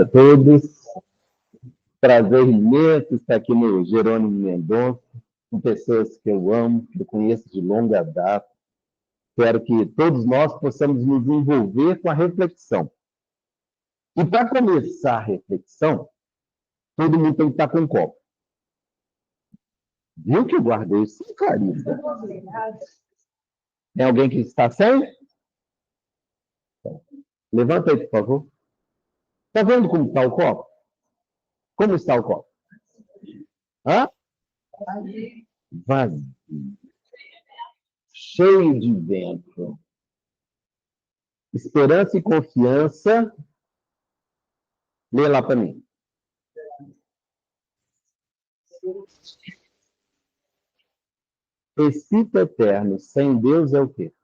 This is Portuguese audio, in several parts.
A todos, prazer imenso estar aqui no Jerônimo Mendonça, com pessoas que eu amo, que eu conheço de longa data. Espero que todos nós possamos nos envolver com a reflexão. E para começar a reflexão, todo mundo tem que estar com um copo. Viu que eu guardei isso, Clarissa? Tem alguém que está sem? Levanta aí, por favor. Está vendo como está o copo? Como está o copo? Hã? Vazio. Cheio de vento. Esperança e confiança. Lê lá para mim. Espírito eterno sem Deus é o quê?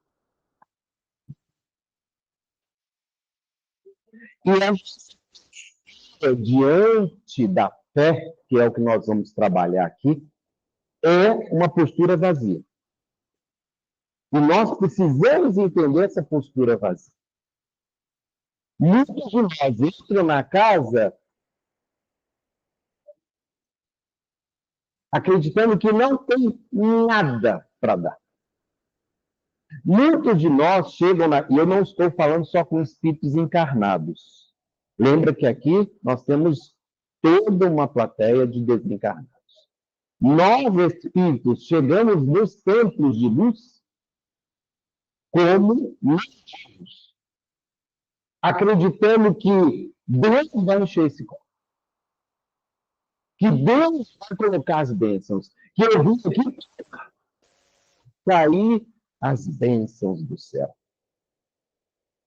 E diante da fé, que é o que nós vamos trabalhar aqui, é uma postura vazia. E nós precisamos entender essa postura vazia. Muitos de nós entram na casa acreditando que não tem nada para dar. Muitos de nós chegam e eu não estou falando só com espíritos encarnados. Lembra que aqui nós temos toda uma plateia de desencarnados. Nós, espíritos, chegamos nos templos de luz como mendigos, acreditando que Deus vai encher esse copo, que Deus vai colocar as bênçãos, que eu vim aqui cair as bênçãos do céu.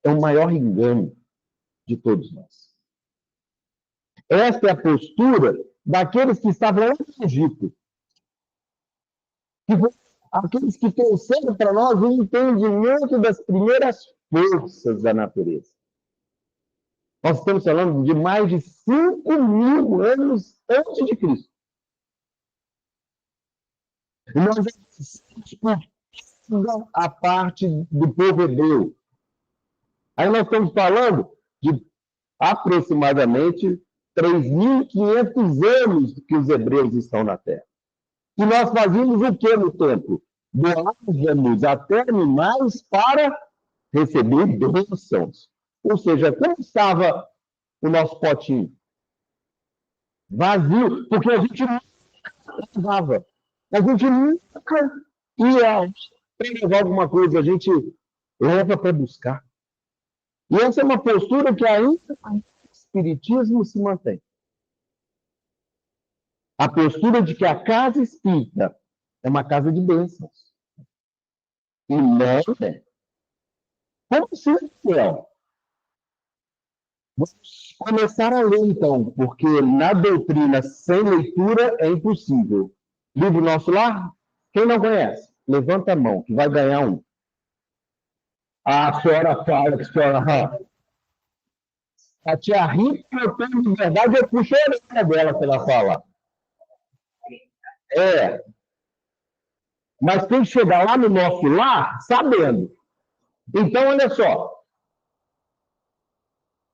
É o maior engano de todos nós. Esta é a postura daqueles que estavam lá no Egito, aqueles que trouxeram para nós o entendimento das primeiras forças da natureza. Nós estamos falando de mais de 5.000 anos antes de Cristo. E nós estamos a parte do povo hebreu. Aí nós estamos falando de aproximadamente 3.500 anos que os hebreus estão na Terra. E nós fazíamos o que no templo? Doávamos até animais para receber bênçãos. Ou seja, como estava o nosso potinho? Vazio, porque a gente nunca levava. A gente nunca ia para levar alguma coisa, a gente leva para buscar. E essa é uma postura que ainda o Espiritismo se mantém. A postura de que a casa espírita é uma casa de bênçãos. E não é. Como se é? Vamos começar a ler, então, porque na doutrina sem leitura é impossível. Livro Nosso Lar? Quem não conhece? Levanta a mão, que vai ganhar um. A senhora fala que a senhora... A tia Rita, de verdade, eu puxei a orelha dela para ela falar. É. Mas tem que chegar lá no Nosso Lar sabendo. Então, olha só.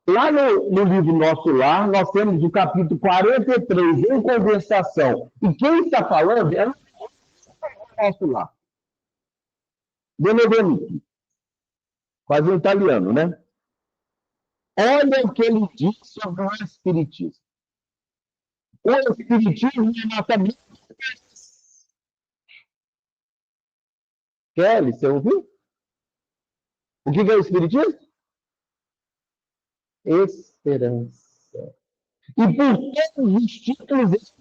Lá no livro Nosso Lar, nós temos o capítulo 43, em conversação. E quem está falando é o Nosso Lar. Benvenuto. Quase um italiano, né? Olha o que ele diz sobre o Espiritismo. O Espiritismo é nossa vida. Kelly, você ouviu? O que é o Espiritismo? Esperança. E por todos os títulos...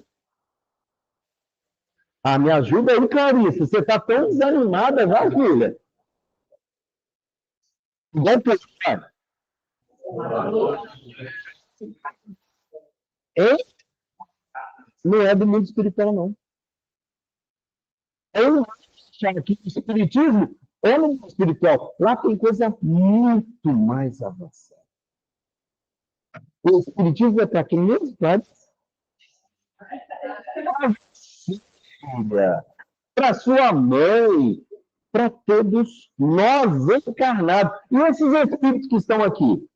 Ah, me ajuda aí, Clarice. Você está tão desanimada, vai, filha? Igual pessoal. Não é do mundo espiritual, não. Eu acho que o Espiritismo é no mundo espiritual. Lá tem coisa muito mais avançada. O Espiritismo é para quem mesmo, Clarice? Para sua mãe, para todos nós encarnados. E esses espíritos que estão aqui?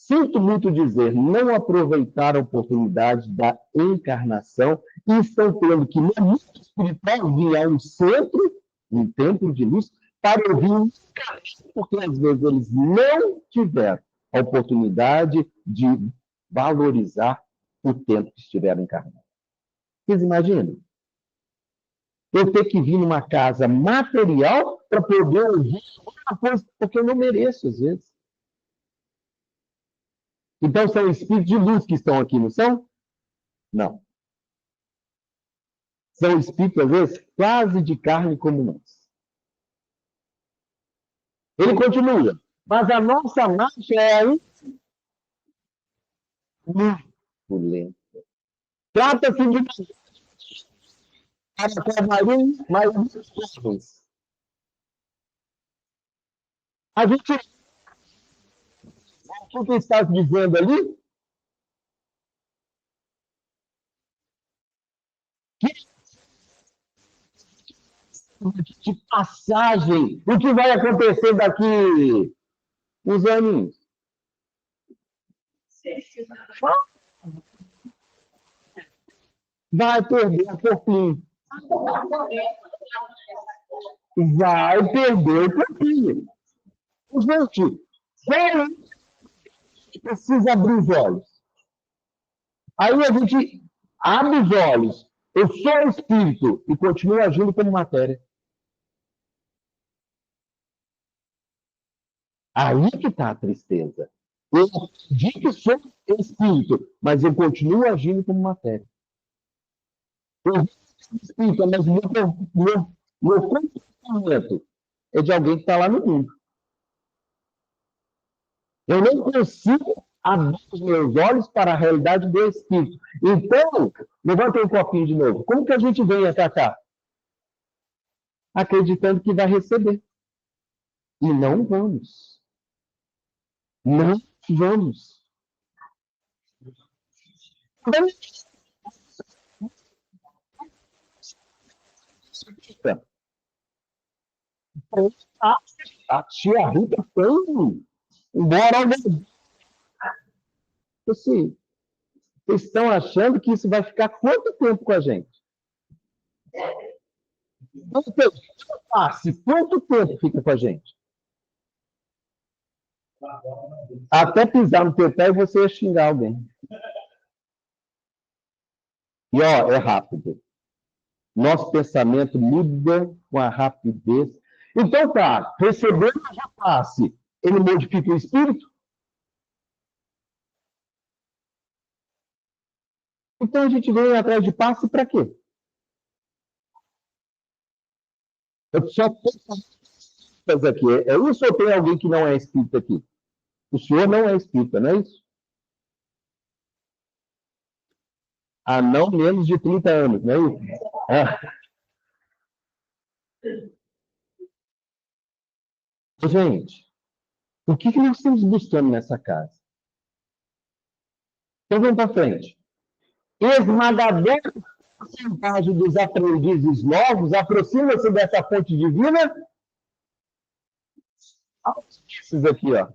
sinto muito dizer, não aproveitaram a oportunidade da encarnação e estão tendo que, no mundo espiritual, vir a um centro, um templo de luz, para ouvir um caminho, porque às vezes eles não tiveram a oportunidade de valorizar o tempo que estiveram encarnados. Vocês imaginam? Eu ter que vir numa casa material para poder ouvir uma coisa, porque eu não mereço, às vezes. Então, são espíritos de luz que estão aqui, não são? Não. São espíritos, às vezes, quase de carne como nós. Ele continua. Mas a nossa marcha é ainda muito lenta. Trata-se de para cavalinhos, mas jovens. A gente, o que está dizendo ali? De passagem. O que vai acontecer daqui uns aninhos? Vai perder a corpinho. Vai perder o corpinho. Gente, precisa abrir os olhos. Aí a gente abre os olhos. Eu sou espírito e continuo agindo como matéria. Aí que está a tristeza. Eu digo que sou espírito, mas eu continuo agindo como matéria. Eu sou espírito, mas meu comportamento é de alguém que está lá no mundo. Eu não consigo abrir os meus olhos para a realidade do espírito. Então, levanta um copinho de novo. Como que a gente vem até cá? Acreditando que vai receber. E não vamos. Não vamos. A tia Rita tem. Embora. Assim, vocês estão achando que isso vai ficar quanto tempo com a gente? Quanto tempo fica com a gente? Até pisar no teu pé e você ia xingar alguém. E, ó, é rápido. Nosso pensamento muda com a rapidez. Então, tá, recebendo já passe, ele modifica o espírito? Então, a gente vem atrás de passe para quê? Eu só tenho aqui. É isso ou tem alguém que não é espírita aqui? O senhor não é espírita, não é isso? Há não menos de 30 anos, não é isso? Gente, o que nós estamos buscando nessa casa? Então vamos para frente. Esmagadora porcentagem dos aprendizes novos aproxima-se dessa fonte divina. Esses aqui, ó.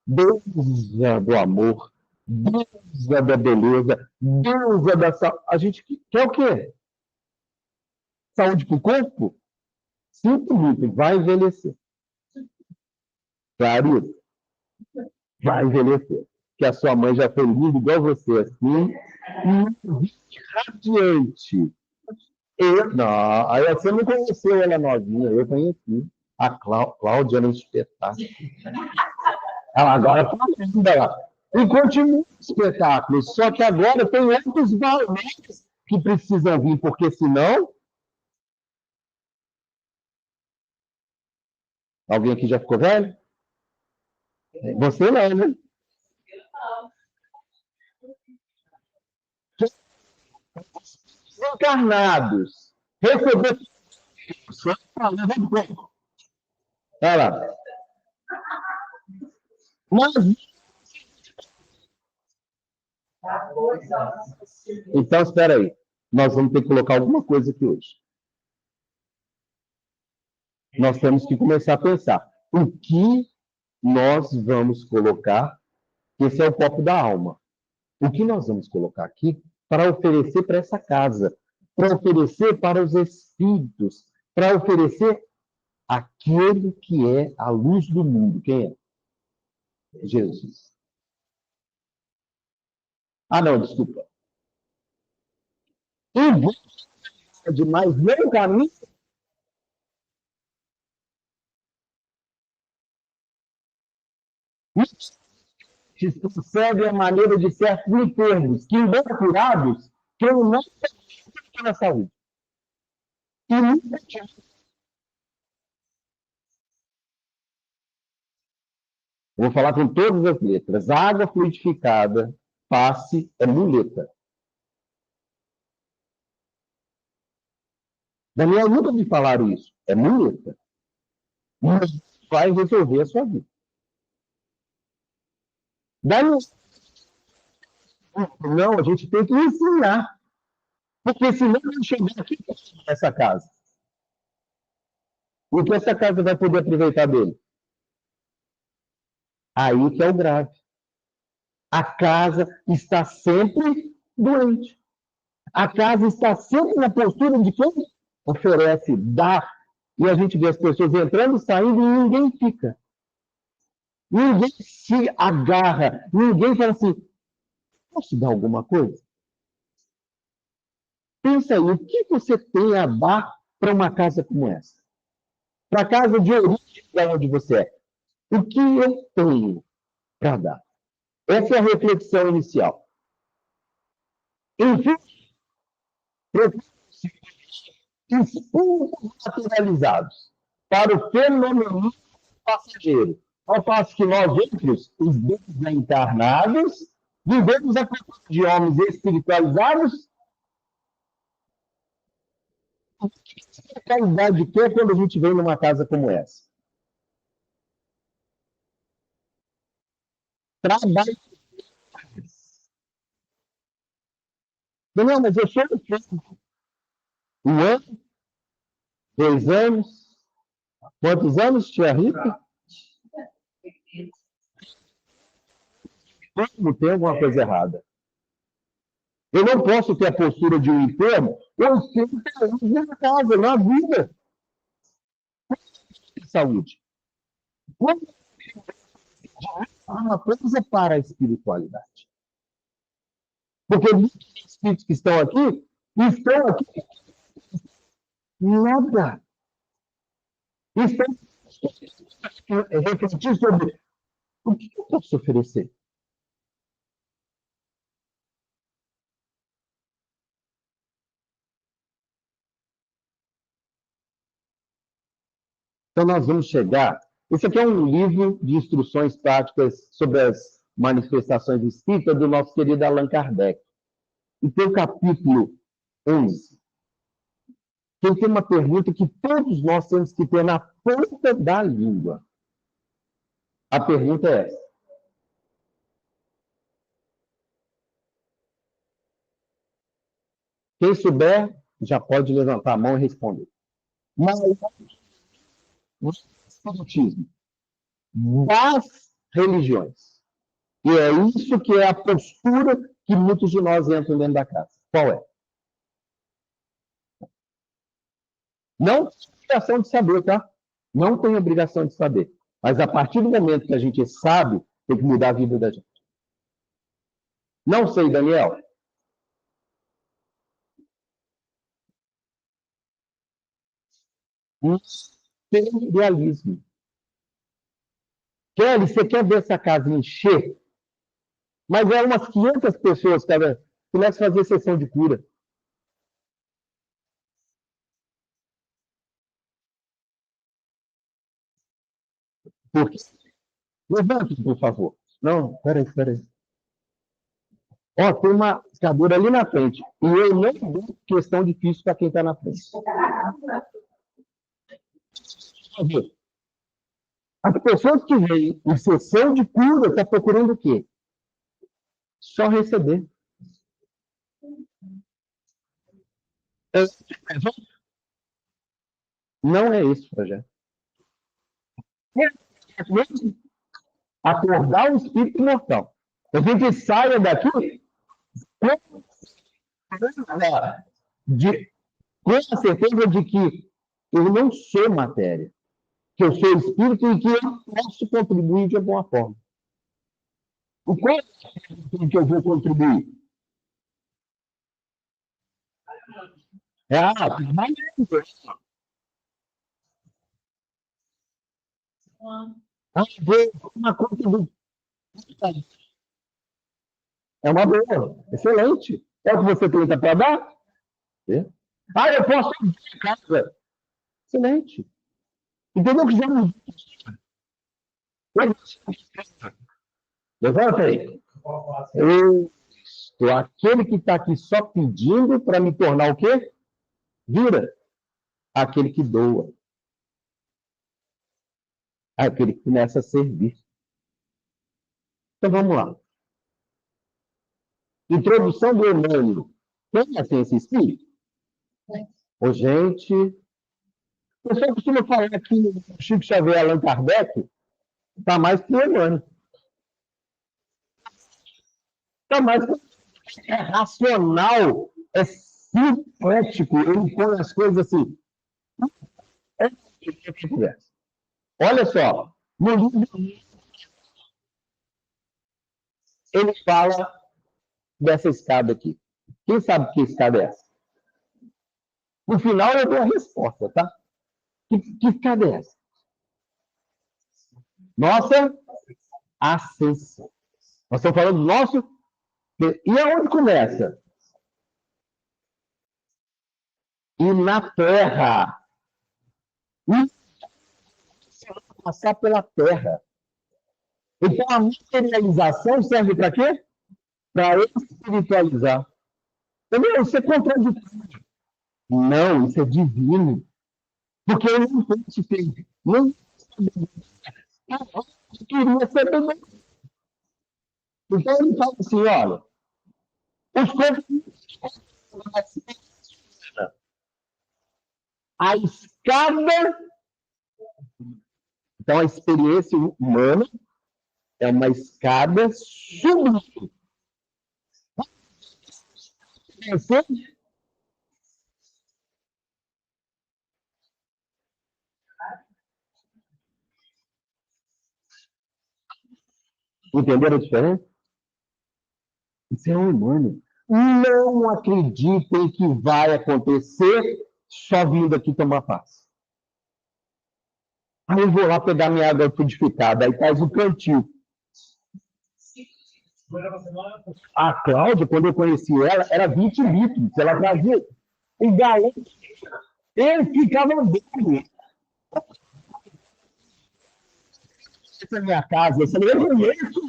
Deusa do amor, deusa da beleza, deusa da saúde. A gente quer o quê? Saúde para o corpo? Sinto muito, vai envelhecer. Claro, vai envelhecer. Que a sua mãe já foi linda igual você, assim, e radiante. Não, aí você não conheceu ela novinha, eu conheci. A Cláudia era um espetáculo. Ela agora está linda lá. E continua o espetáculo, só que agora tem outros valores que precisam vir, porque senão. Alguém aqui já ficou velho? Você não, né? Encarnados. Receber. Olha lá. Mas. Então, espera aí. Nós vamos ter que colocar alguma coisa aqui hoje. Nós temos que começar a pensar. O que nós vamos colocar, esse é o copo da alma. O que nós vamos colocar aqui para oferecer para essa casa, para oferecer para os espíritos, para oferecer aquele que é a luz do mundo. Quem é? Jesus. Ah, não, desculpa. Em busca de mais não caminho, percebe a maneira de certos enfermos que, embora curados, que eu não tenho na saúde. E nunca tinha. Vou falar com todas as letras. Água fluidificada, passe, é muleta. Daniel, nunca me falaram isso. É muleta. Mas vai resolver a sua vida. Daniel, não, a gente tem que ensinar. Porque senão não chegar aqui nessa casa. O que essa casa vai poder aproveitar dele? Aí que é o grave. A casa está sempre doente. A casa está sempre na postura de quem oferece, dá. E a gente vê as pessoas entrando, saindo e ninguém fica. Ninguém se agarra. Ninguém fala assim, posso dar alguma coisa? Pensa aí, o que você tem a dar para uma casa como essa? Para a casa de origem de onde você é. O que eu tenho para dar? Essa é a reflexão inicial. Enfim, espíritos materializados para o fenomenismo passageiro. Ao passo que nós outros, os desencarnados, vivemos a cultura de homens espiritualizados. Que qualidade que é quando a gente vem numa casa como essa? Trabalho. Não, mas eu sou um ano, 2 anos. Quantos anos, tia Rita? Como tem alguma coisa errada? Eu não posso ter a postura de um enfermo 80 anos na casa, na vida. Saúde. Quando uma coisa para a espiritualidade. Porque muitos espíritos que estão aqui nada. Estão refletir sobre o que eu posso oferecer. Então, nós vamos chegar. Esse aqui é um livro de instruções práticas sobre as manifestações espíritas do nosso querido Allan Kardec. E tem o capítulo 11. Tem uma pergunta que todos nós temos que ter na ponta da língua. A pergunta é essa. Quem souber, já pode levantar a mão e responder. Mas o espiritismo das religiões. E é isso que é a postura que muitos de nós entram dentro da casa. Qual é? Não tem obrigação de saber, tá? Não tem obrigação de saber. Mas a partir do momento que a gente sabe, tem que mudar a vida da gente. Não sei, Daniel. Imperialismo. Kelly, você quer ver essa casa encher? Mas é umas 500 pessoas, cara. Começa a fazer sessão de cura. Por quê? Levante, por favor. Não, peraí. Ó, tem uma cadeira ali na frente. E eu não dou questão difícil para quem está na frente. As pessoas que vêm em sessão de cura estão procurando o quê? Só receber. Não é esse o projeto. acordar o espírito mortal. A gente saia daqui com a certeza de que eu não sou matéria, que eu sou espírito e que eu posso contribuir de alguma forma. O qual é que eu vou contribuir? Uma contribuição. É uma boa, excelente. É o que você tenta para dar? Eu posso ir de casa. Excelente. Entendeu que já não. Levanta aí. Aquele que está aqui só pedindo para me tornar o quê? Vira. Aquele que doa. Aquele que começa a servir. Então vamos lá. Introdução do Emmanuel. Conhecem esse espírito? Ô, gente, o pessoal costuma falar que o Chico Xavier e Allan Kardec está mais que o Emmanuel. Está mais que é racional, é sintético, ele põe as coisas assim. Olha só, no livro ele fala dessa escada aqui. Quem sabe que escada é essa? No final eu dou a resposta, tá? Que escada é essa? Nossa ascensão. Nós estamos falando do nosso. E aonde começa? E na terra. E passar pela terra. Então a materialização serve para quê? Para espiritualizar. Entendeu? Isso é contraditório. Não, isso é divino. Porque eu não tenho não queria saber. Então ele fala assim, olha, os corpos, a escada, então a experiência humana é uma escada sublime. Entenderam a diferença? Isso é humano. Não acreditem que vai acontecer só vindo aqui tomar paz. Aí eu vou lá pegar minha água frutificada, aí faz o cantil. A Cláudia, quando eu conheci ela, era 20 litros. Ela trazia um galão. Ele ficava andando. Essa é a minha casa. Essa é eu conheço.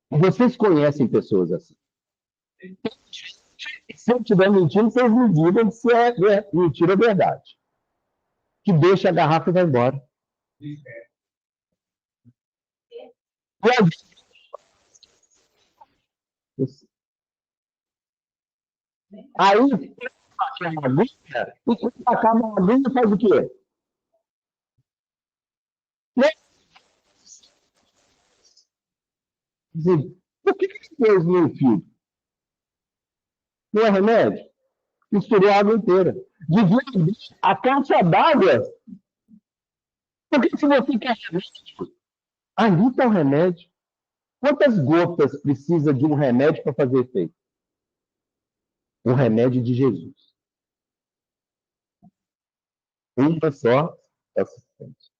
Vocês conhecem pessoas assim. Se eu estiver mentindo, vocês me digam se é mentira ou verdade. Que deixa a garrafa e vai embora. Aí, aquela aguinha, e quando acaba a aguinha, faz o quê? Por que Deus, meu filho? Não é remédio? Misturou a água inteira. Devia a caixa d'água. Porque se você quer remédio, ali está o remédio. Quantas gotas precisa de um remédio para fazer efeito? O remédio de Jesus. Uma só é suficiente.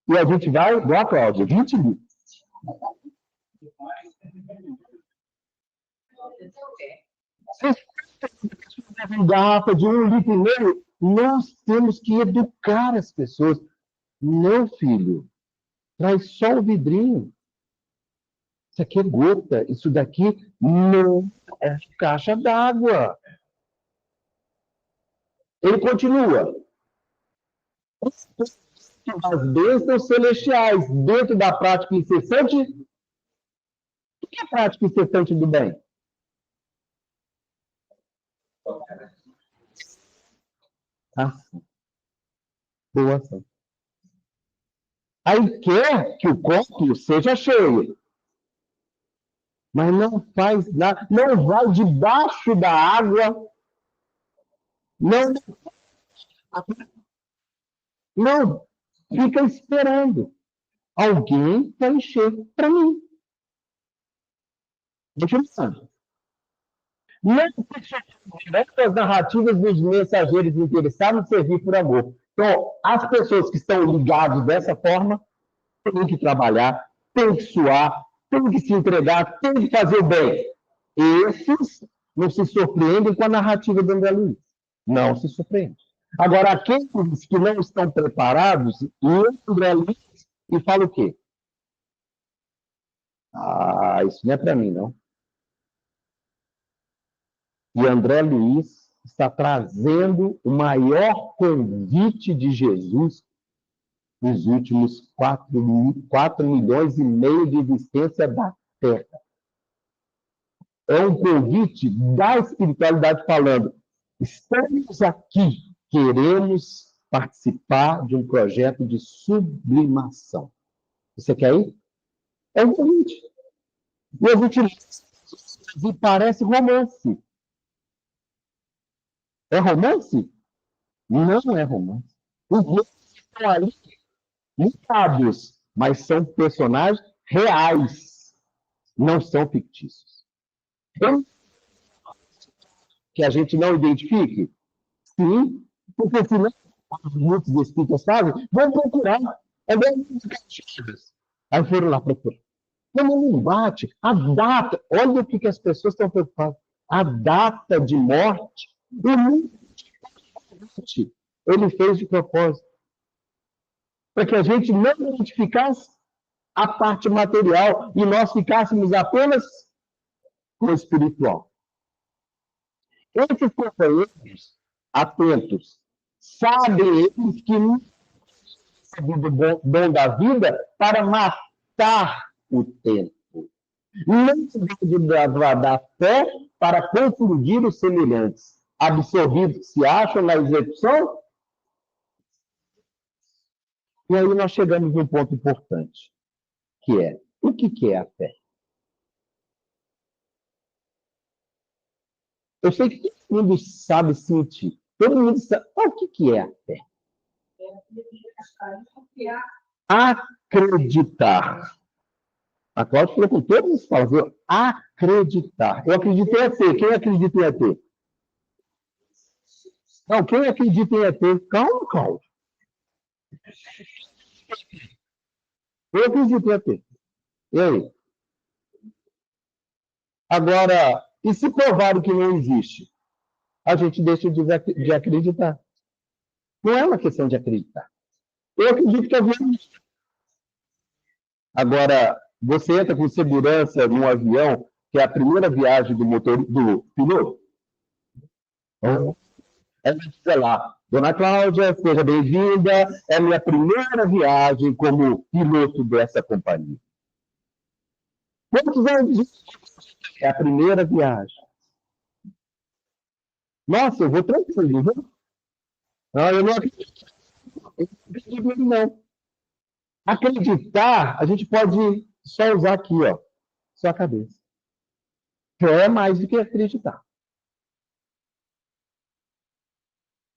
E a gente vai, igual a Cláudia, 20 mil. Garrafa de 1,5 litro, nós temos que educar as pessoas. Não, filho, traz só o vidrinho. Isso aqui é gota, isso daqui não é caixa d'água. Ele continua. As bênçãos celestiais dentro da prática incessante. O que é prática incessante do bem? ação. Boa ação. Aí quer que o copo seja cheio, mas não faz nada, não vai debaixo da água, não, não fica esperando. Alguém vai encher para mim. Continuando. Não as narrativas dos mensageiros interessados em servir por amor. Então, as pessoas que estão ligadas dessa forma têm que trabalhar, têm que suar, têm que se entregar, têm que fazer o bem. Esses não se surpreendem com a narrativa do André Luiz. Não se surpreendem. Agora, aqueles que não estão preparados, e o André Luiz, e fala o quê? Ah, isso não é para mim, não. E André Luiz está trazendo o maior convite de Jesus nos últimos 4 milhões e meio de existência da Terra. É um convite da espiritualidade falando: estamos aqui, queremos participar de um projeto de sublimação. Você quer ir? É um convite. E a gente parece romance. É romance? Não é romance. Os outros estão ali ligados, mas são personagens reais, não são fictícios. Que a gente não identifique? Sim, porque senão, muitos espíritas fazem, vão procurar. É bem cativas. Aí foram lá procurar. Não bate. A data, olha o que as pessoas estão preocupadas. A data de morte, ele fez de propósito. Para que a gente não identificasse a parte material e nós ficássemos apenas com o espiritual. Esses companheiros atentos sabem eles que não é bom da vida para matar o tempo. Não se deve da fé para confundir os semelhantes. Absorvidos se acham na execução. E aí nós chegamos num ponto importante, que é, o que é a fé? Eu sei que todo mundo sabe sentir. Todo mundo sabe. O que é a fé? Acreditar. A Cláudia falou com todas as palavras. Acreditar. Eu acredito em ET. Quem acredita em ET? Não, quem acredita em ET? Calma, Cláudia. Eu acredito em ET. E aí? Agora, e se provarem que não existe? A gente deixa de acreditar. Não é uma questão de acreditar. Eu acredito que a vida. Agora, você entra com segurança num avião, que é a primeira viagem do piloto. Ela diz lá, Dona Cláudia, seja bem-vinda, é minha primeira viagem como piloto dessa companhia. Quantos anos? É a primeira viagem. Nossa, eu vou tranquilo, viu? Não, eu não acredito. Eu não acredito não. Acreditar, a gente pode só usar aqui, ó, sua cabeça. Fé é mais do que acreditar.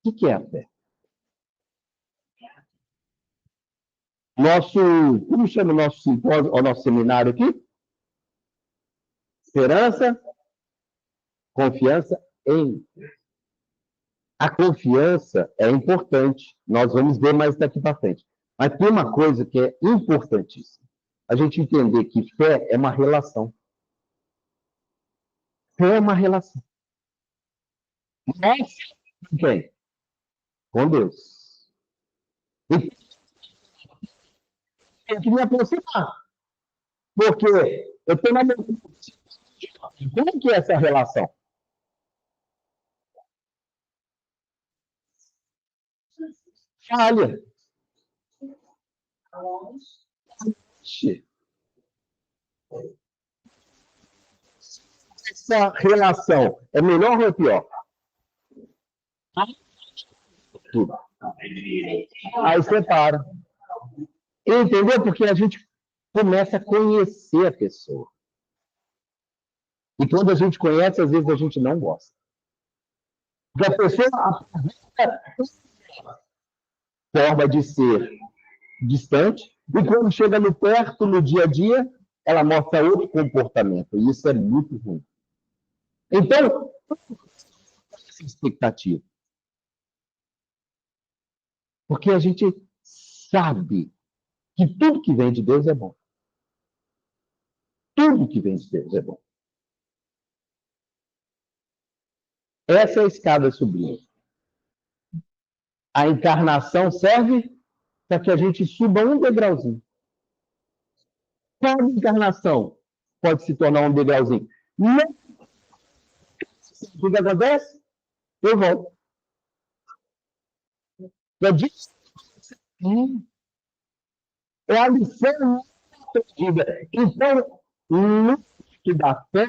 O que é a fé? Como chama o nosso simpósio, o nosso seminário aqui? Esperança, confiança em. A confiança é importante. Nós vamos ver mais daqui para frente. Mas tem uma coisa que é importantíssima. A gente entender que fé é uma relação. Fé é uma relação. Nós, com quem? Com Deus. E tem que me aproximar. Porque eu estou na minha. Como que é essa relação? Falha. Essa relação é melhor ou é pior? tudo. Aí separa. Entendeu? Porque a gente começa a conhecer a pessoa. E quando a gente conhece, às vezes a gente não gosta. Porque a pessoa forma de ser distante, e quando chega no perto, no dia a dia, ela mostra outro comportamento. E isso é muito ruim. Então, essa expectativa. Porque a gente sabe que tudo que vem de Deus é bom. Tudo que vem de Deus é bom. Essa é a escada sublime. A encarnação serve para que a gente suba um degrauzinho. Cada encarnação pode se tornar um degrauzinho. Não. O que acontece? Eu volto. Eu disse. É a lição perdida. Então, no que da fé,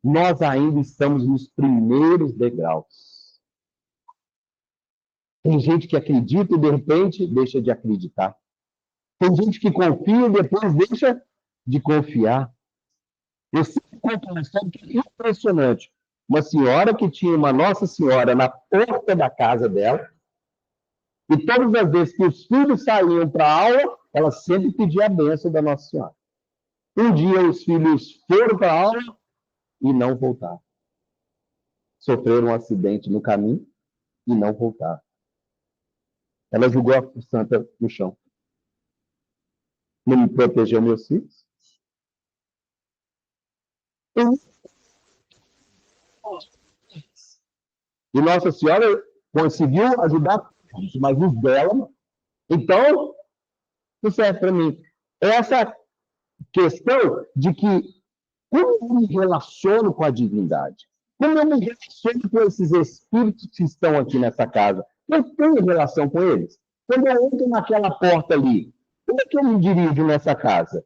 nós ainda estamos nos primeiros degraus. Tem gente que acredita e, de repente, deixa de acreditar. Tem gente que confia e depois deixa de confiar. Eu sempre conto uma história que é impressionante. Uma senhora que tinha uma Nossa Senhora na porta da casa dela, e todas as vezes que os filhos saíam para a aula, ela sempre pedia a bênção da Nossa Senhora. Um dia os filhos foram para a aula e não voltaram. Sofreram um acidente no caminho e não voltaram. Ela jogou a santa no chão. Não me protegeu meus filhos. E Nossa Senhora conseguiu ajudar, mas os dela não. Então, não serve para mim. Essa questão de que como eu me relaciono com a divindade? Como eu me relaciono com esses espíritos que estão aqui nessa casa? Eu tenho relação com eles? Quando eu entro naquela porta ali, como é que eu me dirijo nessa casa?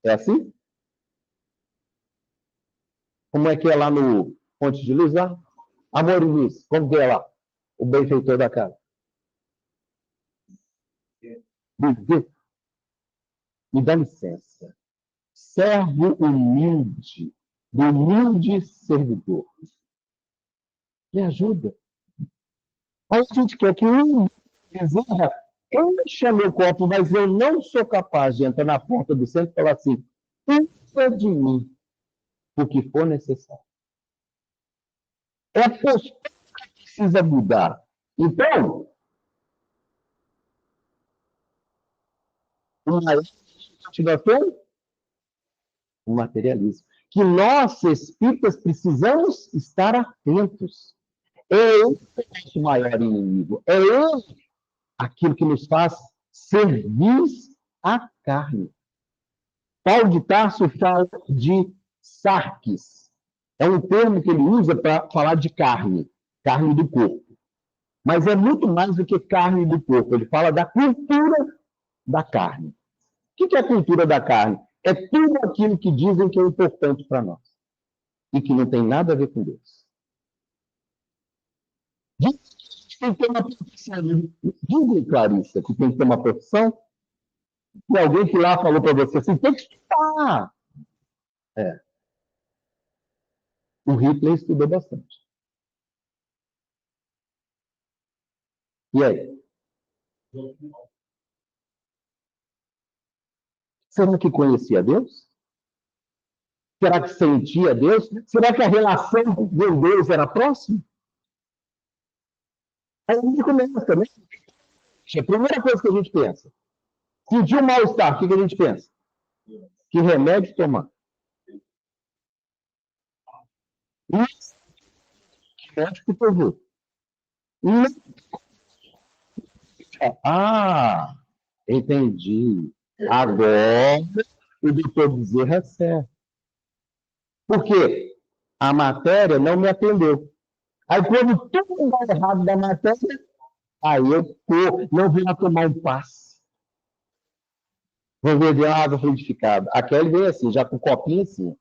É assim? Como é que é lá no Ponte de Luz, lá? Amor e Luz, como que é lá? O benfeitor da casa. Me dá licença. Servo humilde, do humilde servidor. Me ajuda. Aí a gente quer que um deseja, encha meu copo, mas eu não sou capaz de entrar na porta do centro e falar assim, encha de mim o que for necessário. É a postura que precisa mudar. Então, uma continuação, o materialismo. Que nós, espíritas, precisamos estar atentos. É ele o nosso maior inimigo. É ele aquilo que nos faz servir à carne. Paulo de Tarso fala de sarques. É um termo que ele usa para falar de carne, carne do corpo. Mas é muito mais do que carne do corpo. Ele fala da cultura da carne. O que é a cultura da carne? É tudo aquilo que dizem que é importante para nós e que não tem nada a ver com Deus. Diz que tem que ter uma profissão. Diga, Clarissa, que tem que ter uma profissão. E alguém que lá falou para você assim, tem que estudar. É. O Hitler estudou bastante. E aí? Será que conhecia Deus? Será que sentia Deus? Será que a relação com Deus era próxima? Aí a gente começa também. A primeira coisa que a gente pensa. Sentiu um mal-estar, o que a gente pensa? Que remédio tomar? Que médico que eu vou? Ah, entendi. Agora o doutor Bezerra é certo. Por quê? A matéria não me atendeu. Aí, quando tudo dá errado da matéria, aí não vou lá tomar um passe. Vou beber uma água fluidificada. A Kelly veio assim, já com o copinho assim.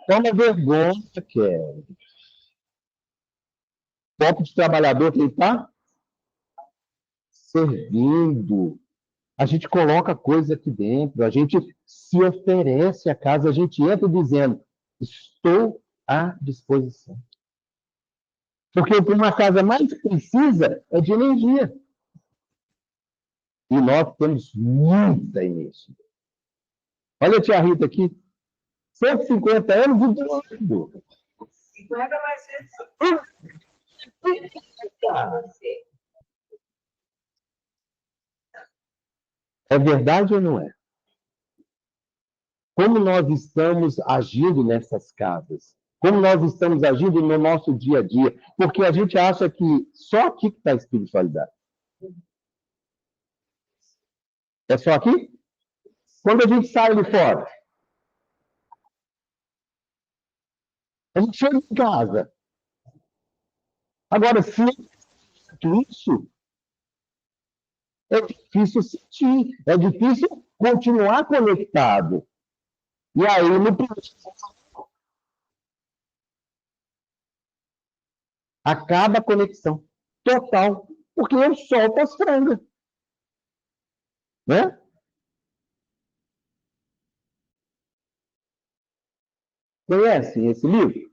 Toma vergonha, quer. Copo de trabalhador que ele está servindo. A gente coloca coisa aqui dentro, a gente se oferece à casa, a gente entra dizendo: estou à disposição. Porque o que uma casa mais precisa é de energia. E nós temos muita energia. Olha a tia Rita aqui, 150 anos e doendo. 50 vai ser. É verdade ou não é? Como nós estamos agindo nessas casas? Como nós estamos agindo no nosso dia a dia? Porque a gente acha que só aqui que está a espiritualidade. É só aqui? Quando a gente sai de fora, a gente chega em casa. Agora, se isso, é difícil sentir, é difícil continuar conectado. E aí, no acaba a conexão total, porque eu solto as frangas, né? Conhecem esse livro?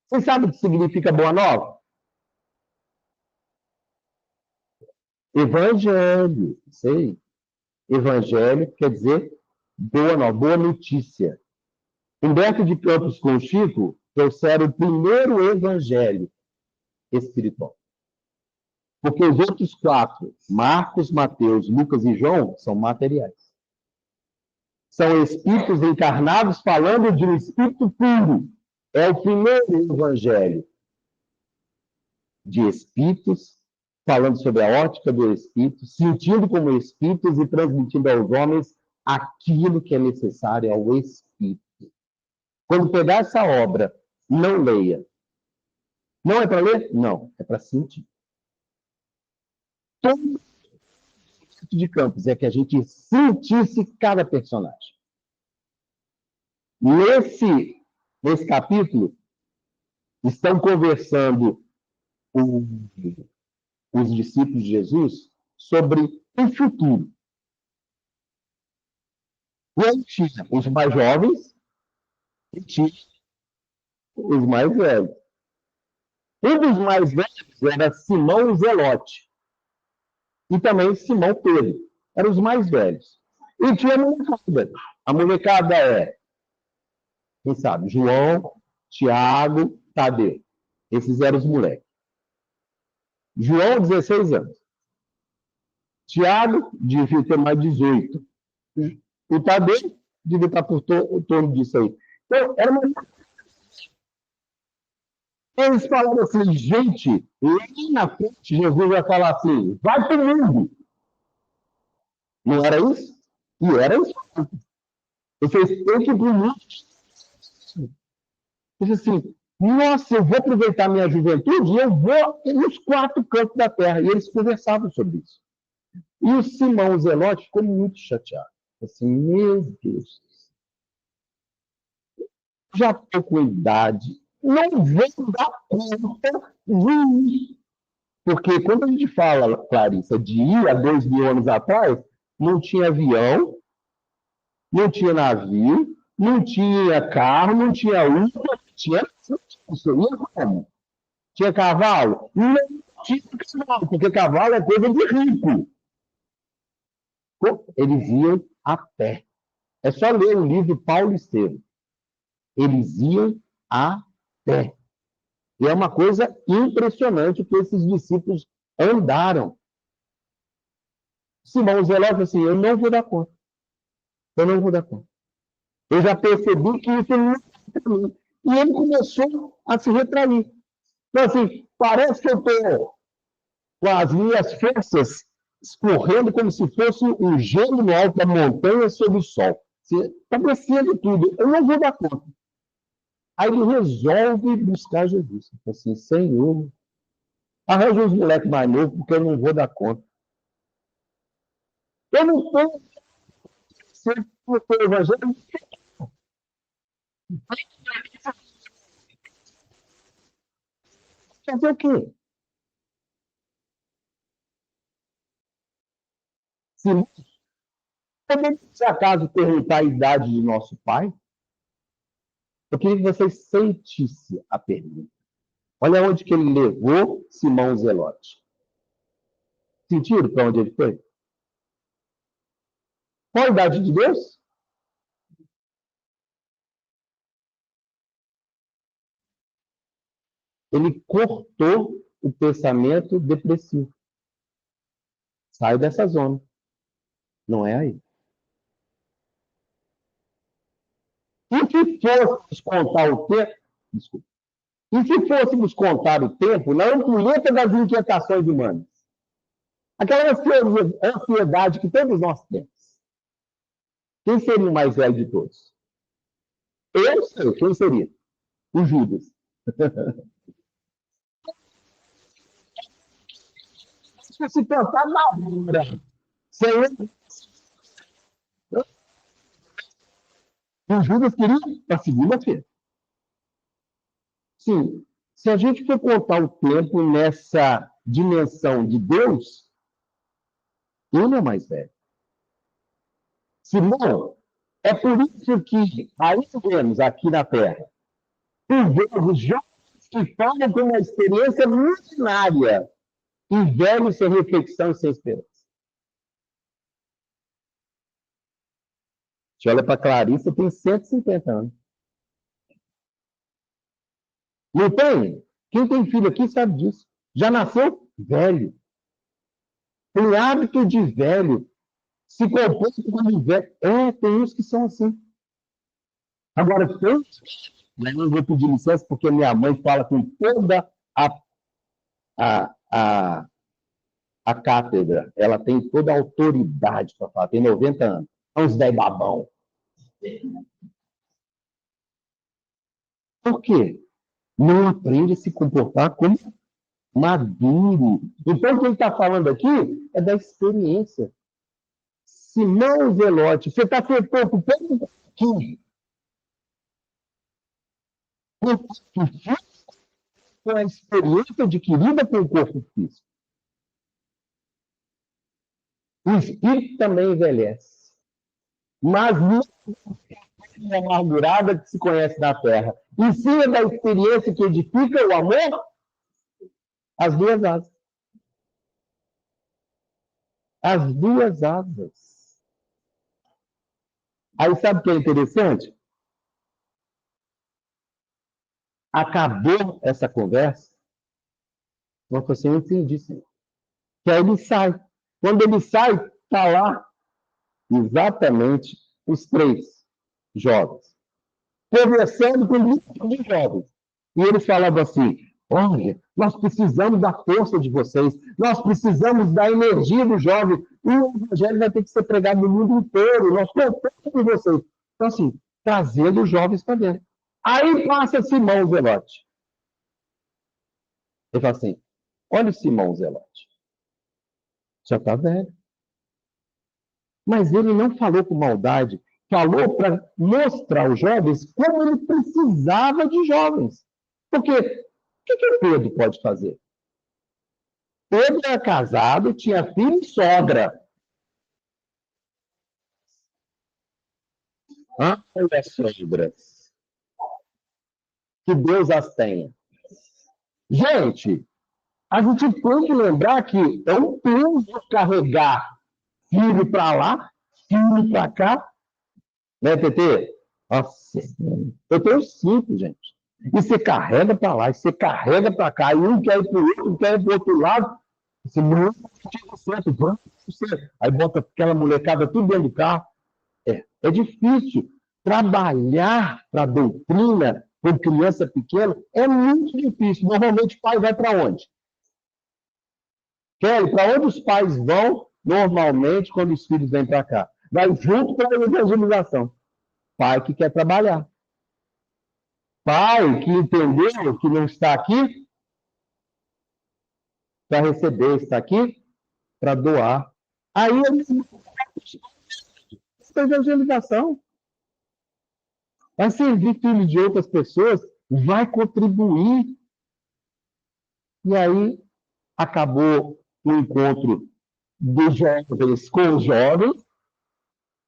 Vocês sabem o que significa boa nova? Evangelho, sei. Evangelho quer dizer boa nova, boa notícia. Humberto de Campos com Chico trouxeram o primeiro evangelho espiritual. Porque os outros quatro, Marcos, Mateus, Lucas e João, são materiais. São espíritos encarnados falando de um espírito puro. É o primeiro evangelho de espíritos, falando sobre a ótica do espírito, sentindo como espíritos e transmitindo aos homens aquilo que é necessário ao espírito. Quando pegar essa obra, não leia. Não é para ler? Não, é para sentir. Todo de Campos é que a gente sentisse cada personagem. Nesse capítulo, estão conversando os discípulos de Jesus sobre o futuro. E aí tinha os mais jovens e tinha os mais velhos. Um dos mais velhos era Simão Zelote. E também Simão Pedro. Eram os mais velhos. E tinha a molecada. A molecada é, quem sabe, João, Tiago, Tadeu. Esses eram os moleques. João, 16 anos. Tiago, devia ter mais 18. O Tadeu devia estar por torno disso aí. Então, era uma... Eles falaram assim, gente, lá na frente, Jesus vai falar assim, vai para o mundo. Não era isso? E era isso. Vocês têm que ir para o mundo. Disse assim, nossa, eu vou aproveitar minha juventude e eu vou nos quatro cantos da terra. E eles conversavam sobre isso. E o Simão Zelote ficou muito chateado. Assim, meu Deus, já estou com idade, não vou dar conta disso. Porque quando a gente fala, Clarissa, de ir há 2.000 anos atrás, não tinha avião, não tinha navio, não tinha carro, não tinha Uber, não tinha como? Tinha cavalo? Não tinha cavalo, porque cavalo é coisa de rico. Eles iam a pé. É só ler o livro Paulo Estevam. Eles iam a pé. E é uma coisa impressionante que esses discípulos andaram. Simão Zelote assim, eu não vou dar conta. Eu não vou dar conta. Eu já percebi que isso não é para mim. E ele começou a se retrair. Então, assim, parece que eu estou com as minhas forças escorrendo como se fosse um gelo no alto da montanha sob o sol. Está descendo tudo. Eu não vou dar conta. Aí ele resolve buscar Jesus. Assim, Senhor, arranja os moleques mais novos, porque eu não vou dar conta. Eu não estou sendo o evangelho, Fazer o quê? Se podemos, se acaso, perguntar a idade de nosso pai, eu queria que vocês sentissem a pergunta. Olha onde que ele levou Simão Zelote. Sentiram para onde ele foi? Qual a idade de Deus? Ele cortou o pensamento depressivo. Sai dessa zona. Não é aí. E se fôssemos contar o tempo, desculpa, e se fôssemos contar o tempo na ampulheta das inquietações humanas, aquela ansiedade que todos nós temos, quem seria o mais velho de todos? Eu sei, quem seria? O Judas. Se pensar na hora, Senhor, o Judas queria para segunda-feira. Sim, se a gente for contar o tempo nessa dimensão de Deus, ele é mais velho. Simão, é por isso que, aí vemos aqui na Terra, por vezes jovens que falam com uma experiência milenária e velhos sem reflexão e sem esperança. A gente olha para Clarissa, tem 150 anos. Não tem? Quem tem filho aqui sabe disso. Já nasceu velho. Tem hábito de velho. Se comporta como velho. É, tem uns que são assim. Agora, tem. Eu vou pedir licença porque minha mãe fala com toda a, a, a cátedra. Ela tem toda a autoridade para falar. Tem 90 anos. É uns 10 babão. Por quê? Não aprende a se comportar como maduro. Então, o que ele está falando aqui é da experiência. Simão Zelote, você está se preocupando aqui com a experiência adquirida com o corpo físico. O espírito também envelhece. Mas não é amargurada que se conhece na terra. E sim é da experiência que edifica o amor, as duas asas. As duas asas. Aí sabe o que é interessante? Acabou essa conversa. Eu falei assim, eu entendi, senhor. Que aí ele sai. Quando ele sai, está lá exatamente os três jovens, conversando com os jovens. E ele falava assim: olha, nós precisamos da força de vocês, nós precisamos da energia dos jovens, e o evangelho vai ter que ser pregado no mundo inteiro, nós contamos com vocês. Então, assim, trazendo os jovens para dentro. Aí passa Simão Zelote. Ele fala assim: olha o Simão Zelote, já está velho. Mas ele não falou com maldade, falou para mostrar aos jovens como ele precisava de jovens. Porque o que Pedro pode fazer? Pedro era casado, tinha filho e sogra. Olha as sogras. Que Deus as tenha. Gente, a gente tem que lembrar que é um peso carregar filho para lá, filho para cá. Né, TT? Nossa, eu tenho 5, gente. E você carrega para lá, e você carrega para cá, e um quer ir para o outro, um quer ir para o outro lado. Você não certo, vamos. Aí bota aquela molecada tudo dentro do carro. É difícil. Trabalhar para a doutrina com criança pequena é muito difícil. Normalmente o pai vai para onde? Kelly, para onde os pais vão normalmente quando os filhos vêm para cá? Vai junto para a evangelização. Pai que quer trabalhar. Pai que entendeu que não está aqui para receber, está aqui para doar. Aí essa evangelização. vai servir filho de outras pessoas, vai contribuir. E aí acabou o encontro dos jovens com os jovens,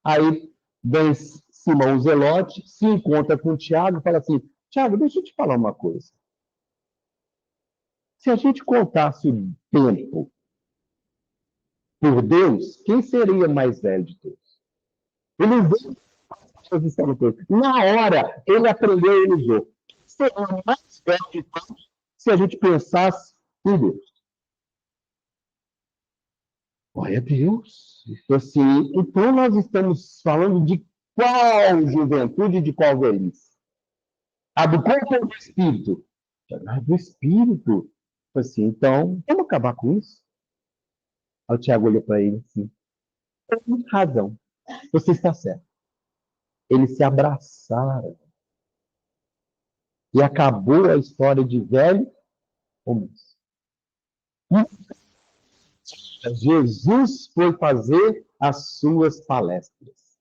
aí vem Simão Zelote, se encontra com o Tiago e fala assim, Tiago, deixa eu te falar uma coisa. Se a gente contasse o tempo por Deus, quem seria mais velho de todos? Ele veio na hora, ele aprendeu e ele usou. Seria mais velho de todos se a gente pensasse em Deus. Glória a Deus. Assim, então nós estamos falando de qual juventude e de qual velhice? A do corpo ou do espírito? A do espírito. Assim, então, vamos acabar com isso? Aí o Tiago olhou para ele assim, tem razão, você está certo. Eles se abraçaram. E acabou a história de velho ou moço. Jesus foi fazer as suas palestras.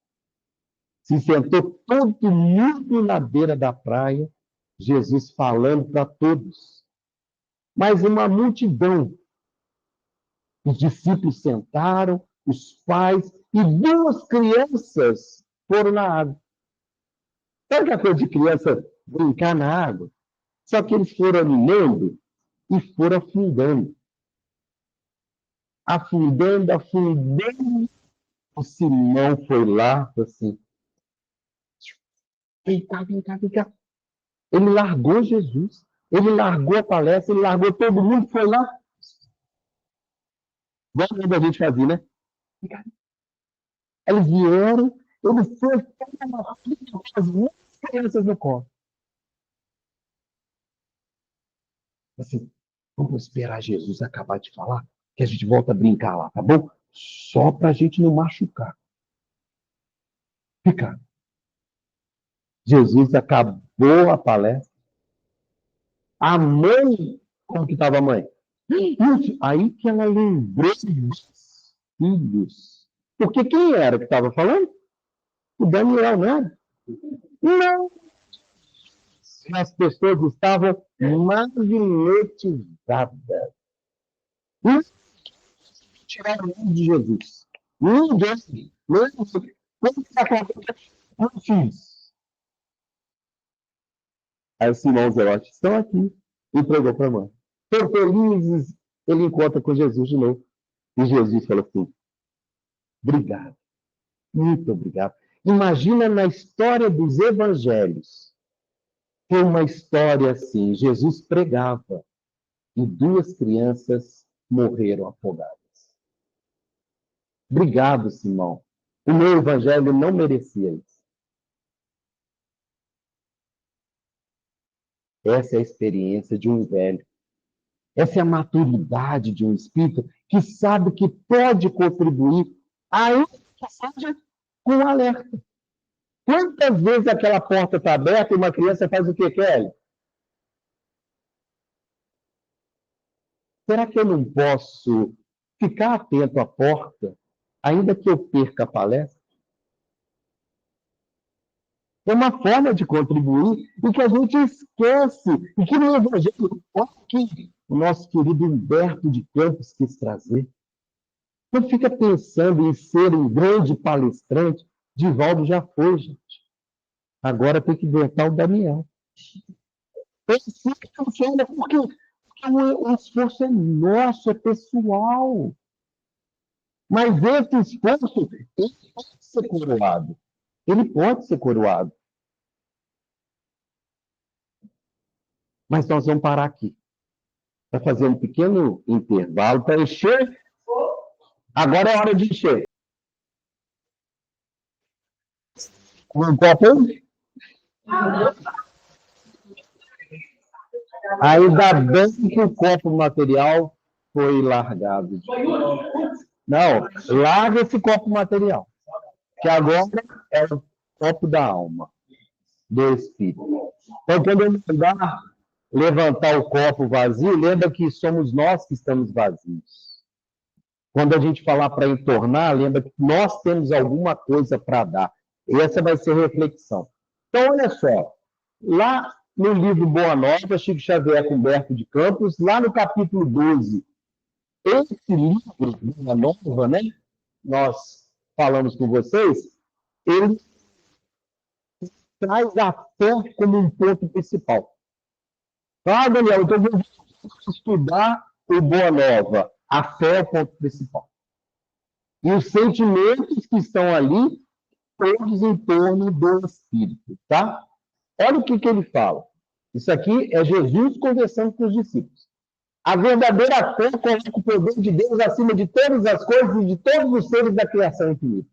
Se sentou todo mundo na beira da praia, Jesus falando para todos. Mas uma multidão. Os discípulos sentaram, os pais e duas crianças foram na água. Sabe aquela coisa de criança brincar na água? Só que eles foram animando e foram afundando. Afundando, afundando. O Simão foi lá, assim, vem cá, vem cá, vem cá. Ele largou Jesus, ele largou a palestra, ele largou todo mundo, foi lá. Igual a gente fazia, né? Eles vieram, ele foi com as duas crianças no colo. Assim, vamos esperar Jesus acabar de falar, que a gente volta a brincar lá, tá bom? Só para a gente não machucar. Fica. Jesus acabou a palestra. A mãe, como que estava a mãe? Aí que ela lembrou dos filhos. Porque quem era que estava falando? O Daniel, não era? Não. As pessoas estavam magnetizadas. Não tiraram o nome de Jesus. Ninguém. Como que acontece? Não fiz. Aí os irmãos Zelotes estão aqui. Entregou para a mãe. Estão felizes. Ele encontra com Jesus de novo. E Jesus fala assim, obrigado. Muito obrigado. Imagina na história dos evangelhos. Tem uma história assim: Jesus pregava e duas crianças morreram afogadas. Obrigado, Simão. O meu evangelho não merecia isso. Essa é a experiência de um velho. Essa é a maturidade de um espírito que sabe que pode contribuir, ainda que seja com alerta. Quantas vezes aquela porta está aberta e uma criança faz o que quer? Será que eu não posso ficar atento à porta, ainda que eu perca a palestra? É uma forma de contribuir e que a gente esquece, e que no Evangelho, olha que o nosso querido Humberto de Campos quis trazer. Não fica pensando em ser um grande palestrante. Divaldo já foi, gente. Agora tem que inventar o Daniel. É assim que funciona, porque o esforço é nosso, é pessoal. Mas esse esforço, ele pode ser coroado. Ele pode ser coroado. Mas nós vamos parar aqui. Para fazer um pequeno intervalo para encher. Agora é hora de encher. Um copo? Ainda bem que o copo material foi largado. Não, larga esse copo material. Que agora é o copo da alma, do espírito. Então, quando eu mandar levantar o copo vazio, lembra que somos nós que estamos vazios. Quando a gente falar para entornar, lembra que nós temos alguma coisa para dar. Essa vai ser a reflexão. Então, olha só, lá no livro Boa Nova, Chico Xavier com Humberto de Campos, lá no capítulo 12, esse livro, Boa Nova, né? Nós falamos com vocês, ele traz a fé como um ponto principal. Ah, Daniel, então vamos estudar o Boa Nova. A fé é o ponto principal. E os sentimentos que estão ali, todos em torno do Espírito, tá? Olha o que ele fala. Isso aqui é Jesus conversando com os discípulos. A verdadeira fé coloca o poder de Deus acima de todas as coisas e de todos os seres da criação infinita.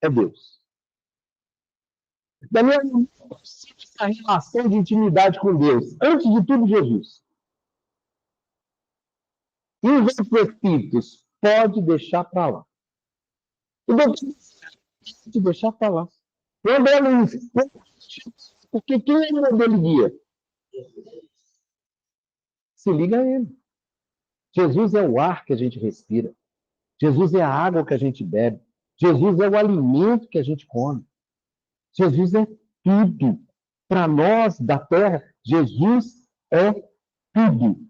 É Deus. Daniel, essa relação de intimidade com Deus. Antes de tudo, Jesus. E os outros espíritos? Pode deixar para lá. O doutor pode deixar para lá. O André Luiz, porque quem é o modelo guia? Se liga a ele. Jesus é o ar que a gente respira. Jesus é a água que a gente bebe. Jesus é o alimento que a gente come. Jesus é tudo. Para nós da terra, Jesus é tudo.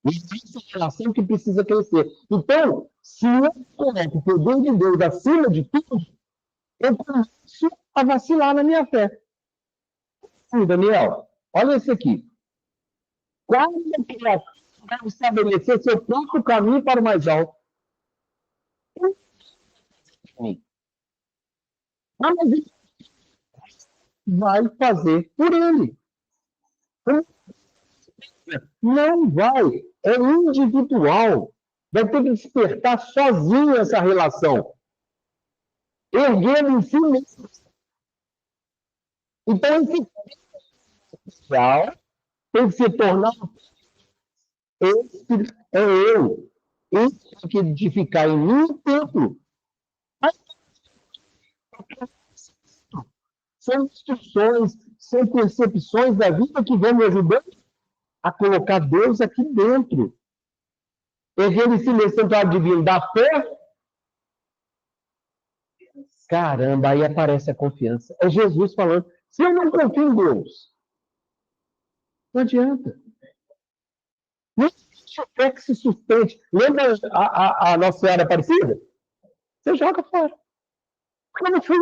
Existe uma relação que precisa crescer. Então, se eu coloco o poder de Deus acima de tudo, eu começo a vacilar na minha fé. Sim, Daniel, olha isso aqui. Quando a criatura vai estabelecer seu próprio caminho para o mais alto. Mas ele vai fazer por ele. Não vai. É individual. Vai ter que despertar sozinho essa relação. Erguendo em si mesmo. Então, esse potencial tem que se tornar esse é eu. Esse tem que edificar em mim o templo. São instruções, são percepções da vida que vão me ajudando a colocar Deus aqui dentro. Erguendo em si mesmo santuário divino da fé. Caramba, aí aparece a confiança. É Jesus falando. Se eu não confio em Deus, não adianta. Nem fé que se sustente. Lembra a Nossa Senhora Aparecida? Você joga fora. Porque eu não fui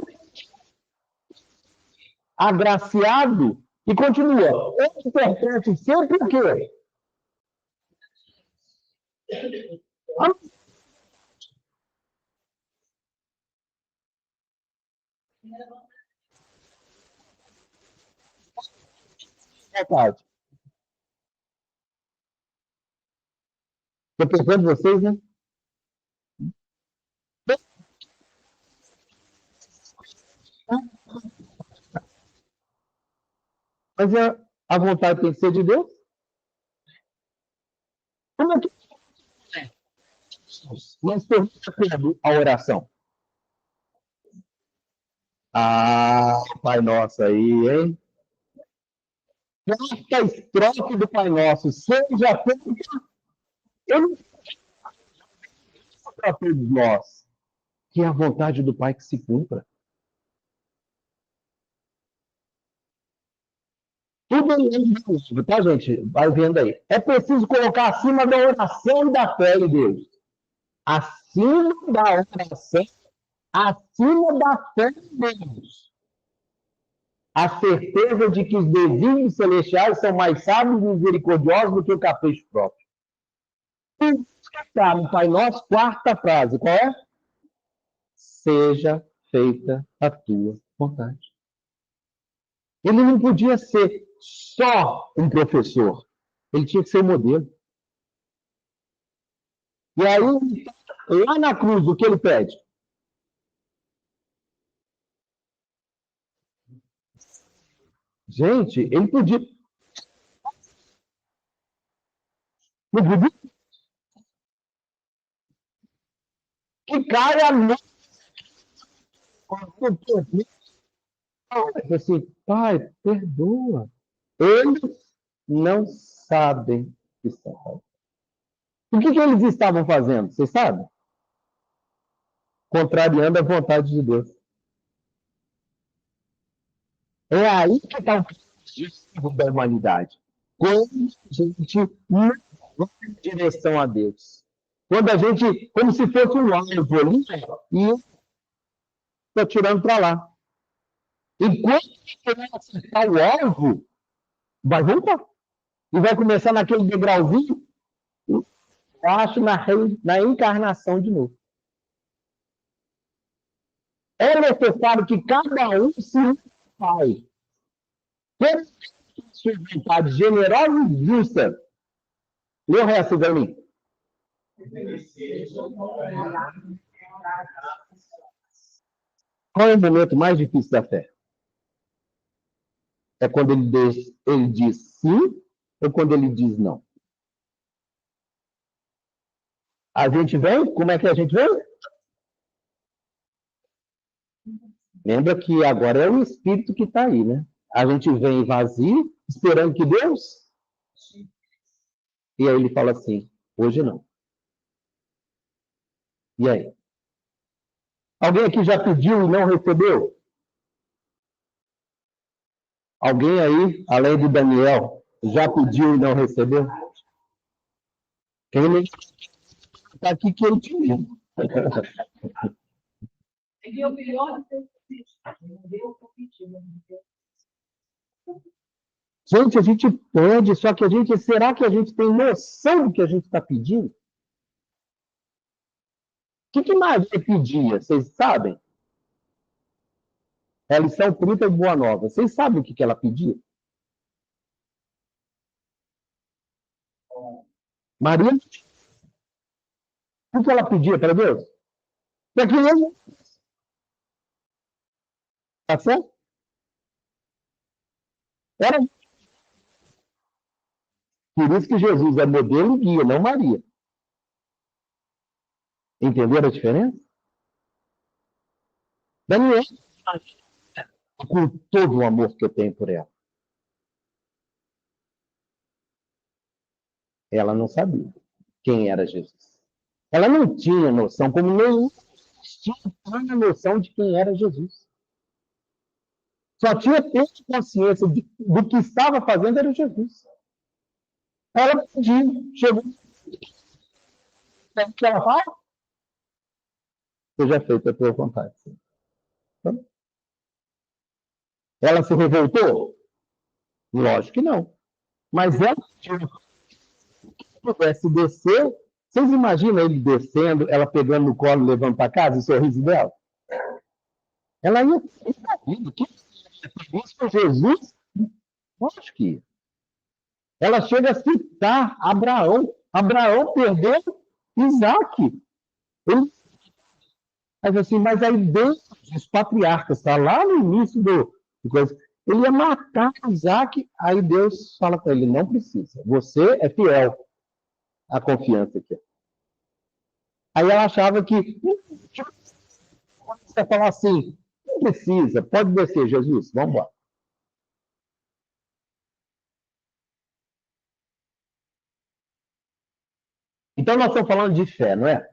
agraciado e continua. Ele interprete sempre o quê? Verdade. Estou pensando em vocês, né? Mas a vontade tem que ser de Deus? Como é que mas pergunta a oração? Ah, Pai Nosso aí, hein? Quarta estrofe do Pai Nosso. Seja feita. Eu não para todos nós. Que é a vontade do Pai que se cumpra. Tudo é tá, gente? Vai vendo aí. É preciso colocar acima da oração e da fé em Deus. Acima da oração, acima da fé em Deus. A certeza de que os desígnios celestiais são mais sábios e misericordiosos do que o capricho próprio. Está no Pai Nosso, quarta frase. Qual é? Seja feita a tua vontade. Ele não podia ser só um professor. Ele tinha que ser modelo. E aí, lá na cruz, o que ele pede? Gente, ele podia. Não podia que caia a mão. Assim, Pai, perdoa. Eles não sabem o que estão fazendo. O que eles estavam fazendo? Você sabe? contrariando a vontade de Deus. É aí que está o objetivo da humanidade. Quando a gente não vai em direção a Deus. Quando a gente, como se fosse um alvo ali, e está tirando para lá. Enquanto que vai acertar o alvo, vai voltar. E vai começar naquele degrauzinho, acho, na encarnação de novo. É necessário que cada um se faz. Ter sua vontade generosa e justa. Lê o resto, Dani. Qual é o momento mais difícil da fé? É quando ele diz sim ou quando ele diz não? A gente vem? Como é que a gente vem? Lembra que agora é o Espírito que está aí, né? A gente vem vazio, esperando que Deus... E aí ele fala assim, hoje não. E aí? Alguém aqui já pediu e não recebeu? Alguém aí, além de Daniel, já pediu e não recebeu? Quem nem está aqui que ele pediu. Gente, a gente pede, só que será que a gente tem noção do que a gente está pedindo? O que Maria pedia? Vocês sabem? É a lição 30 de Boa Nova. Vocês sabem o que ela pedia? Maria, o que ela pedia para Deus? Para que ele... Tá certo? Era... Por isso que Jesus é modelo e guia, não Maria. Entenderam a diferença? Daniel, com todo o amor que eu tenho por ela, ela não sabia quem era Jesus. Ela não tinha noção, como nenhum tinha noção de quem era Jesus. Só tinha plena consciência do que estava fazendo era Jesus. Ela pediu, chegou, que ela fala, seja feita a tua vontade. Então, ela se revoltou? Lógico que não. Mas ela, se pudesse descer, vocês imaginam ele descendo, ela pegando no colo, levando para casa, o sorriso dela? Ela ia indo. Isso foi Jesus? Lógico que ia. Ela chega a citar Abraão. Abraão perdeu Isaac. Ele, mas aí Deus, os patriarcas, está lá no início do coisa. Ele ia matar Isaac, aí Deus fala para ele, não precisa. Você é fiel à confiança aqui. Aí ela achava que você falar assim, não precisa, pode descer, Jesus, vamos embora. Então nós estamos falando de fé, não é?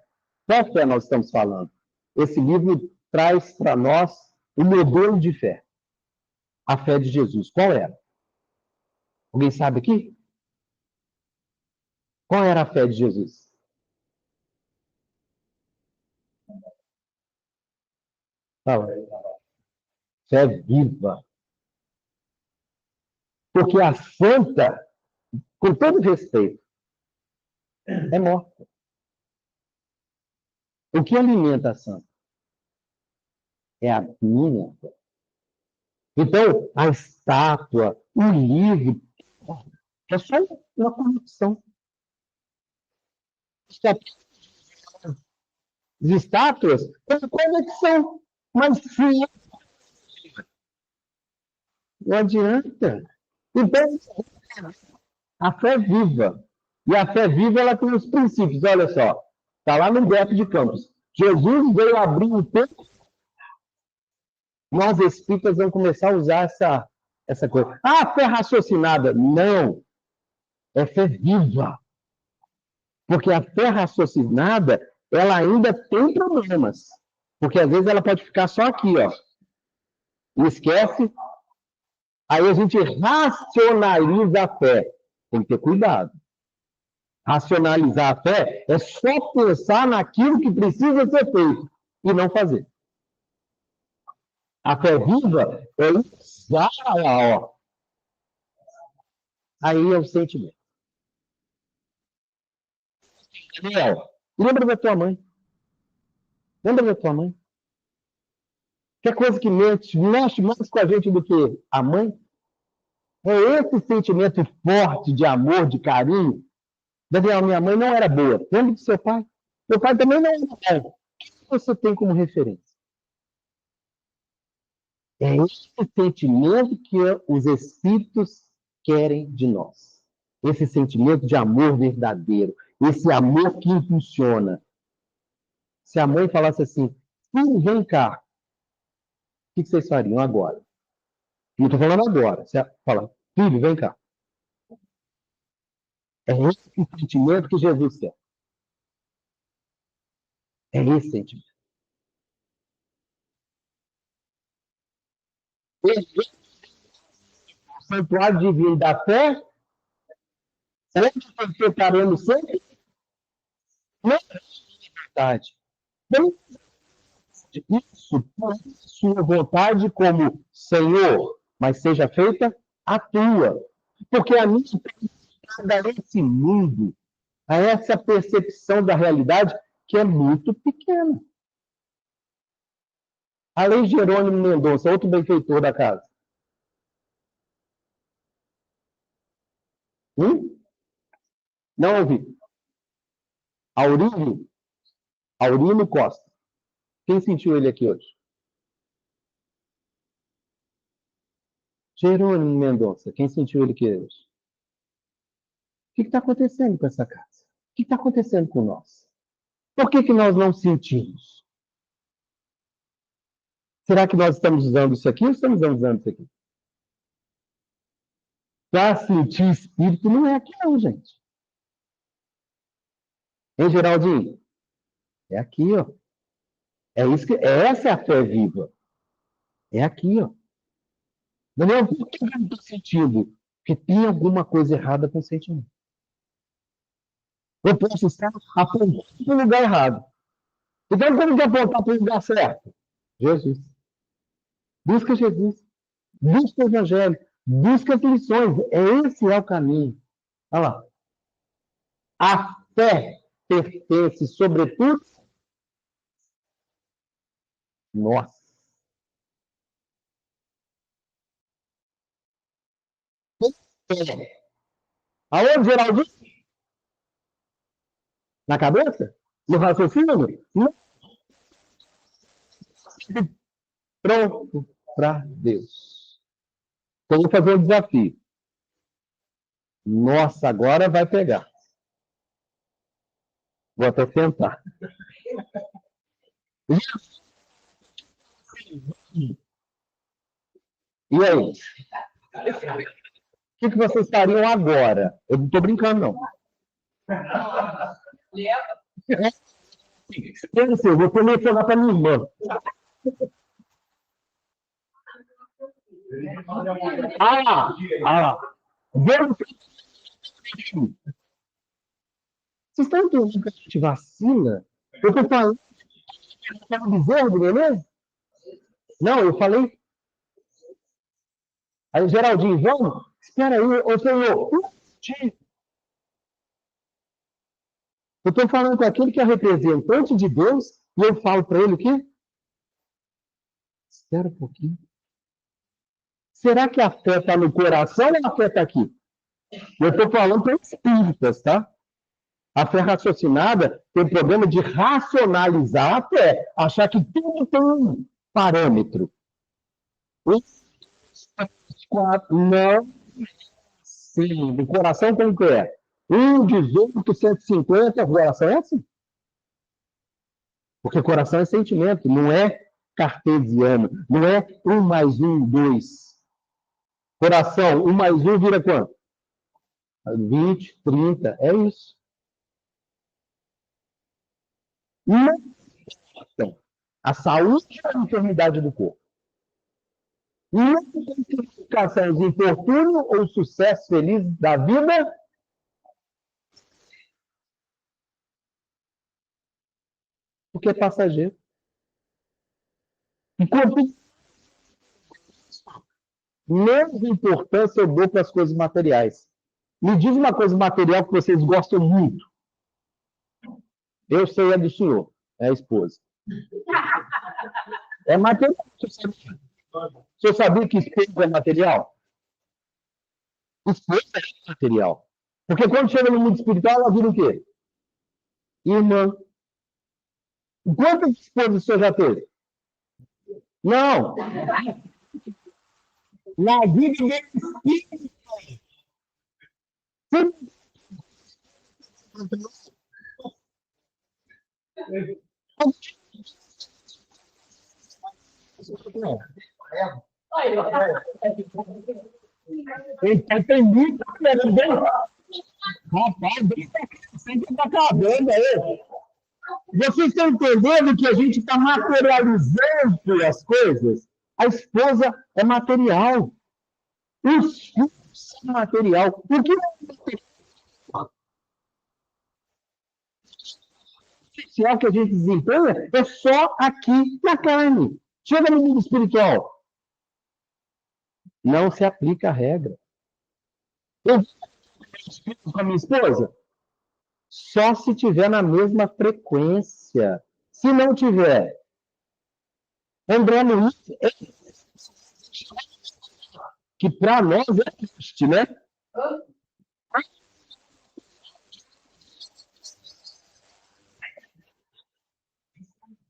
Qual fé nós estamos falando? Esse livro traz para nós o modelo de fé. A fé de Jesus. Qual era? Alguém sabe aqui? Qual era a fé de Jesus? Fala. Fé viva. Porque a santa, com todo respeito, é morta. O que alimenta a santa? É a minha fé. Então, a estátua, o livro, é só uma conexão. As estátuas é uma conexão. Mas sim, não adianta. Então, a fé viva. E a fé viva, ela tem os princípios. Olha só, está lá no Humberto de Campos. Jesus veio abrir o tempo. Nós espíritas vamos começar a usar essa coisa. Ah, fé raciocinada. Não. É fé viva. Porque a fé raciocinada, ela ainda tem problemas. Porque às vezes ela pode ficar só aqui, ó. E esquece. Aí a gente racionaliza a fé. Tem que ter cuidado. Racionalizar a fé é só pensar naquilo que precisa ser feito e não fazer. A fé viva é usar, ó. Aí é o sentimento. Daniel, lembra da tua mãe? Lembra da tua mãe? Que coisa que mexe mais com a gente do que a mãe? É esse sentimento forte de amor, de carinho. Daniel, minha mãe não era boa. Lembra do seu pai? Meu pai também não era bom. O que você tem como referência? É esse sentimento que os espíritos querem de nós. Esse sentimento de amor verdadeiro. Esse amor que impulsiona. Se a mãe falasse assim, filho, vem cá. O que vocês fariam agora? Não estou falando agora. Você fala, filho, vem cá. É esse sentimento que Jesus quer. É esse sentimento. O santuário divino da fé, onde foi preparando sempre, não é verdade. Não isso por sua vontade como Senhor, mas seja feita a tua. Porque a minha percepção a esse mundo, a essa percepção da realidade que é muito pequena. Além de Jerônimo Mendonça, outro benfeitor da casa. Não ouvi. Aurínio? Aurínio Costa. Quem sentiu ele aqui hoje? Jerônimo Mendonça. Quem sentiu ele aqui hoje? O que está acontecendo com essa casa? O que está acontecendo com nós? Por que nós não sentimos? Será que nós estamos usando isso aqui ou estamos usando isso aqui? Para sentir espírito não é aqui não, gente. Hein, Geraldinho? É aqui, ó. Essa é a fé viva. É aqui, ó. Daniel, por que eu não estou sentindo? Porque tem alguma coisa errada com o sentimento. Eu posso estar apontando para o lugar errado. Então, como que apontar para o lugar certo? Jesus. Busca Jesus. Busca o Evangelho. Busca as lições. Esse é o caminho. Olha lá. A fé pertence, sobretudo, nossa. Aonde, Geraldinho? Na cabeça? No raciocínio? Não. Pronto para Deus. Então, vou fazer um desafio. Nossa, agora vai pegar. Vou até tentar. E aí? O que vocês fariam agora? Eu não estou brincando, não. Eu vou telefonar para minha irmã. Vamos. Vocês estão entendendo que a gente vacina? Eu estou falando que é um bezerro, beleza? Não, eu falei. Aí, Geraldinho, vamos? Espera aí, ô senhor. Eu estou falando com aquele que é representante de Deus e eu falo para ele o quê? Espera um pouquinho. Será que a fé está no coração ou a fé está aqui? Eu estou falando para espíritas, tá? A fé raciocinada tem problema de racionalizar a fé, achar que tudo tem um parâmetro. Não, sim, o coração como que é? 1, 18, 150, o coração é assim. Porque coração é sentimento, não é cartesiano, não é 1 mais 1, 2. Coração, 1 mais 1 vira quanto? 20, 30, é isso. Não. A saúde ou a enfermidade do corpo? Não tem classificação de infortúnio ou sucesso feliz da vida? Porque é passageiro. Enquanto menos importância eu dou para as coisas materiais. Me diz uma coisa material que vocês gostam muito. Eu sei a do senhor, é a esposa. É material. O senhor sabia que esposa é material? Esposa é material. Porque quando chega no mundo espiritual, ela vira o quê? Irmã. Quantas esposas o senhor já teve? Não. Na vida dele, então tem muito, né? Rapaz, sempre está acabando aí. Vocês estão entendendo que a gente está materializando as coisas? A esposa é material. Os filhos são material. O que é social que a gente desempenha é só aqui na carne. Chega no mundo espiritual. Não se aplica a regra. Eu com a minha esposa? Só se tiver na mesma frequência. Se não tiver, André Luiz, que para nós é triste, né?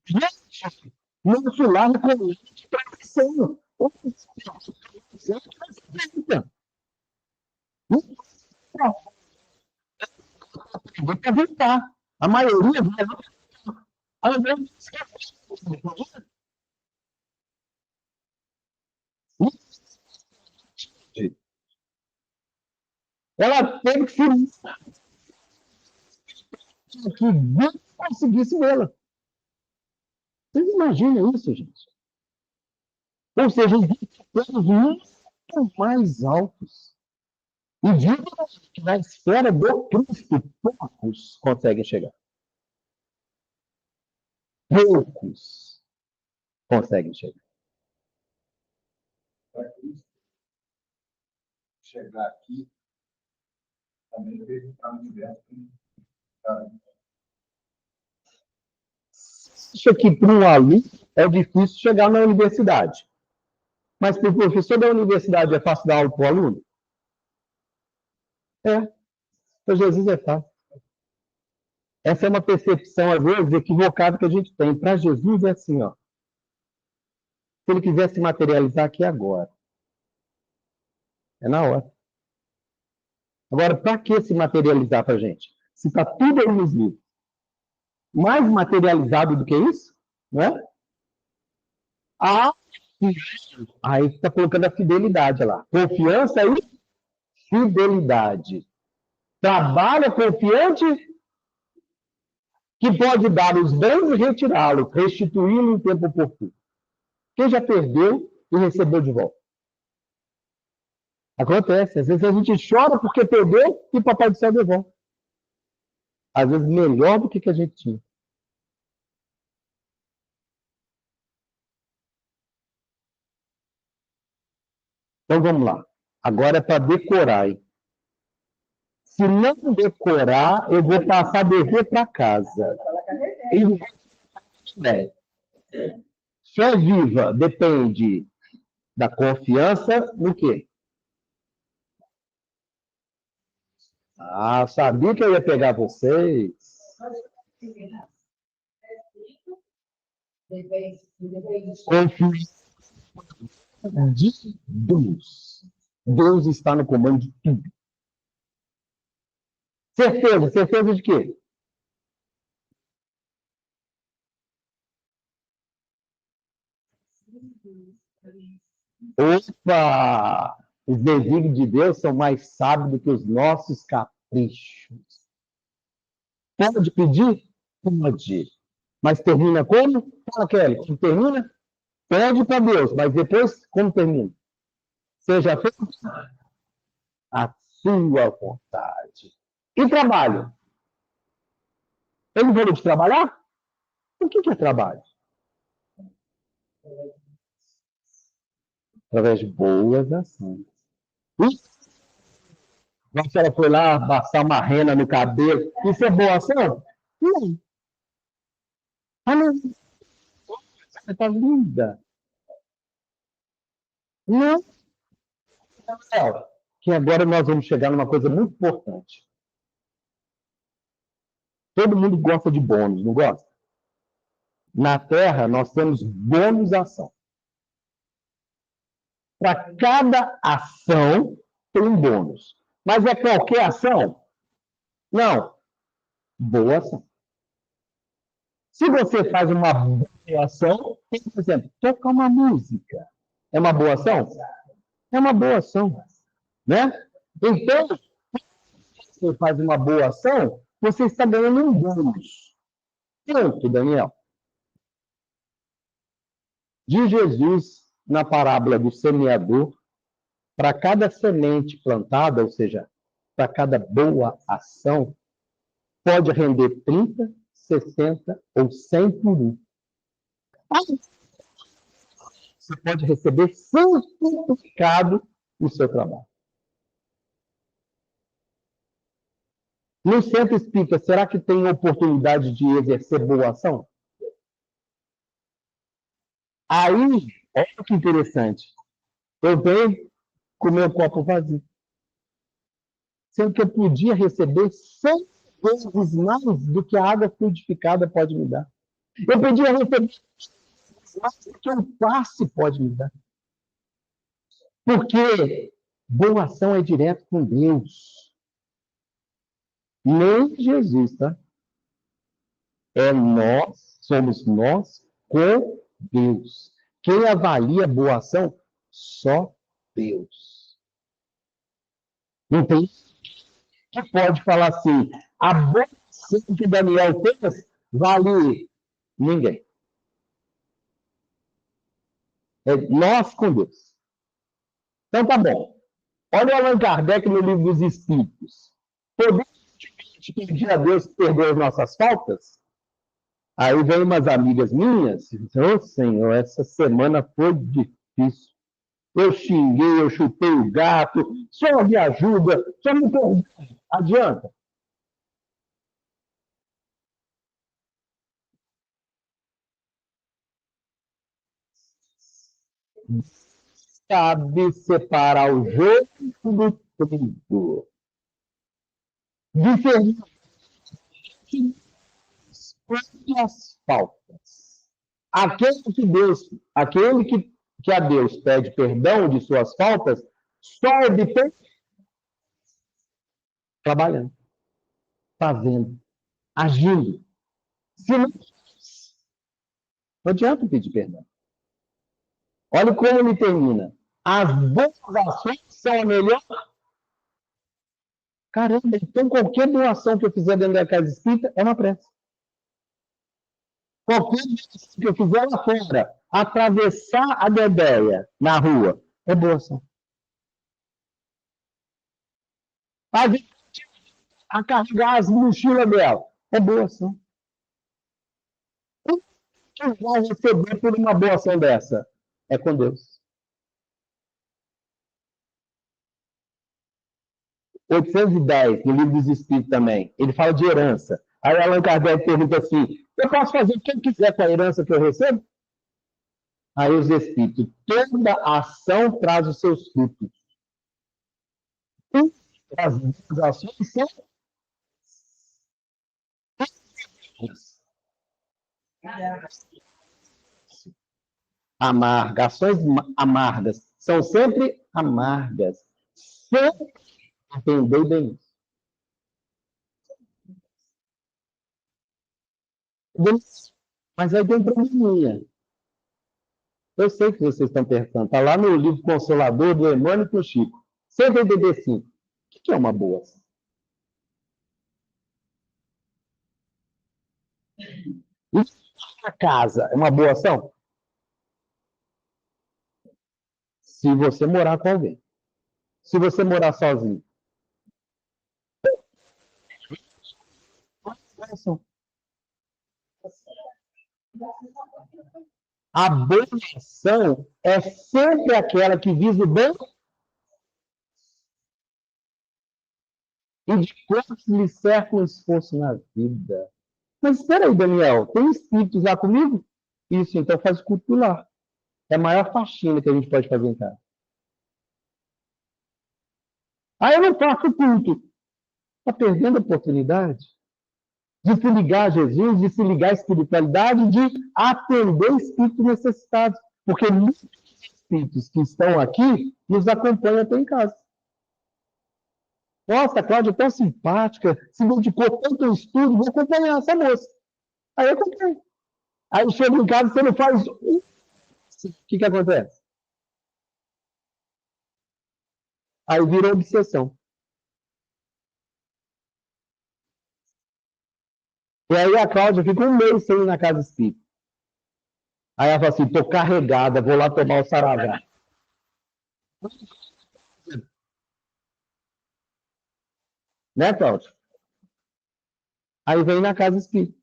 Gente, nosso lar é convite de tradição. Vou apresentar. A maioria vai lá. A André ela teve que se que Deus conseguisse vê-la. Vocês imaginam isso, gente? Ou seja, existem planos muito mais altos. E digo que na esfera do Cristo, poucos conseguem chegar. Poucos conseguem chegar. Para Cristo chegar aqui, também teve que estar no universo. Acho que para um aluno é difícil chegar na universidade. Mas para o professor da universidade é fácil dar aula para o aluno? É. Para Jesus é fácil. Essa é uma percepção, às vezes, equivocada que a gente tem. Para Jesus é assim, ó. Se ele quiser se materializar aqui agora. É na hora. Agora, para que se materializar para a gente? Se está tudo aí nos livros. Mais materializado do que isso, não é? Aí está colocando a fidelidade lá. Confiança e fidelidade. Trabalha confiante que pode dar os bens e retirá-los, restituí-lo em tempo oportuno. Quem já perdeu e recebeu de volta? Acontece. Às vezes a gente chora porque perdeu e o Papai do Céu devolve. Às vezes melhor do que a gente tinha. Então vamos lá. Agora é para decorar, hein? Se não decorar, eu vou passar a dever para casa. Fé viva depende da confiança no quê? Ah, sabia que eu ia pegar vocês. Confiança de Deus. Deus está no comando de tudo. Certeza, certeza de quê? Opa! Os desígnios de Deus são mais sábios do que os nossos caprichos. Pode pedir? Pode. Mas termina como? Fala, Kelly, como termina? Pede para Deus, mas depois, como termina? Seja feita a sua vontade. E trabalho? Ele falou de trabalhar? O que é trabalho? Através de boas ações. A senhora foi lá passar uma rena no cabelo. Isso é boa ação? Não. Ah, não. Você está linda. Não. Que agora nós vamos chegar numa coisa muito importante. Todo mundo gosta de bônus, não gosta? Na Terra, nós temos bônus ação. Para cada ação, tem um bônus. Mas é qualquer ação? Não. Boa ação. Se você faz uma boa ação, por exemplo, tocar uma música, é uma boa ação? É uma boa ação, né? Então, se você faz uma boa ação, você está ganhando um bônus. Pronto, Daniel. De Jesus, na parábola do semeador, para cada semente plantada, ou seja, para cada boa ação, pode render 30, 60 ou 100 por um. Você pode receber certificado no seu trabalho. No centro espírita, será que tem oportunidade de exercer boa ação? Aí, olha que interessante. Eu venho com meu copo vazio. Sendo que eu podia receber 100 vezes mais do que a água fluidificada pode me dar. Eu podia receber mais do que um passe pode me dar. Porque boa ação é direto com Deus. Nem Jesus, tá? É nós, somos nós com Deus. Quem avalia boa ação? Só Deus. Não tem que pode falar assim, a boa ação que Daniel fez vale ninguém. É nós com Deus. Então tá bom. Olha o Allan Kardec no Livro dos Espíritos. Podemos pedir a Deus que perdoe as nossas faltas? Aí vem umas amigas minhas e dizem, ô Senhor, essa semana foi difícil. Eu xinguei, eu chutei o gato, só me ajuda, só me perdoa. Adianta. Sabe separar o joio do trigo. Diferente as faltas. Aquele que a Deus pede perdão de suas faltas, só obtém trabalhando, fazendo, agindo. Se não, não adianta pedir perdão. Olha como ele termina. As boas ações são a melhor. Caramba, então qualquer boa ação que eu fizer dentro da casa espírita é uma prece. Qualquer coisa que eu fizer lá fora, atravessar a Dedéia na rua, é boa ação. A carregar as mochilas dela, é boa ação. Quem vai receber por uma boa ação dessa? É com Deus. 810, no Livro dos Espíritos também, ele fala de herança. Aí Allan Kardec pergunta assim, eu posso fazer o que eu quiser com a herança que eu recebo? Aí os Espíritos, toda ação traz os seus frutos. E as ações são amargas. Ações amargas são sempre amargas. Sempre entender bem isso. Mas aí tem um probleminha. Eu sei que vocês estão pensando. Está lá no livro Consolador do Emmanuel e do Chico. 185. O que é uma boa ação? A casa é uma boa ação? Se você morar com alguém. Se você morar sozinho. A boa ação é sempre aquela que visa o bem e de quantos lhe cercam o esforço na vida. Mas espera aí, Daniel, tem espíritos lá comigo? Isso, então faz culto lá. É a maior faxina que a gente pode fazer em casa. Aí eu não faço culto. Está perdendo a oportunidade de se ligar a Jesus, de se ligar à espiritualidade, de atender espíritos necessitados. Porque muitos espíritos que estão aqui nos acompanham até em casa. Nossa, a Cláudia é tão simpática, se dedicou tanto ao estudo, vou acompanhar essa moça. Aí eu acompanho. Aí chega em casa, você não faz. O que acontece? Aí vira obsessão. E aí a Cláudia fica um mês sem ir na casa espírita. Aí ela fala assim: tô carregada, vou lá tomar o saravá. Né, Cláudia? Aí vem na casa espírita.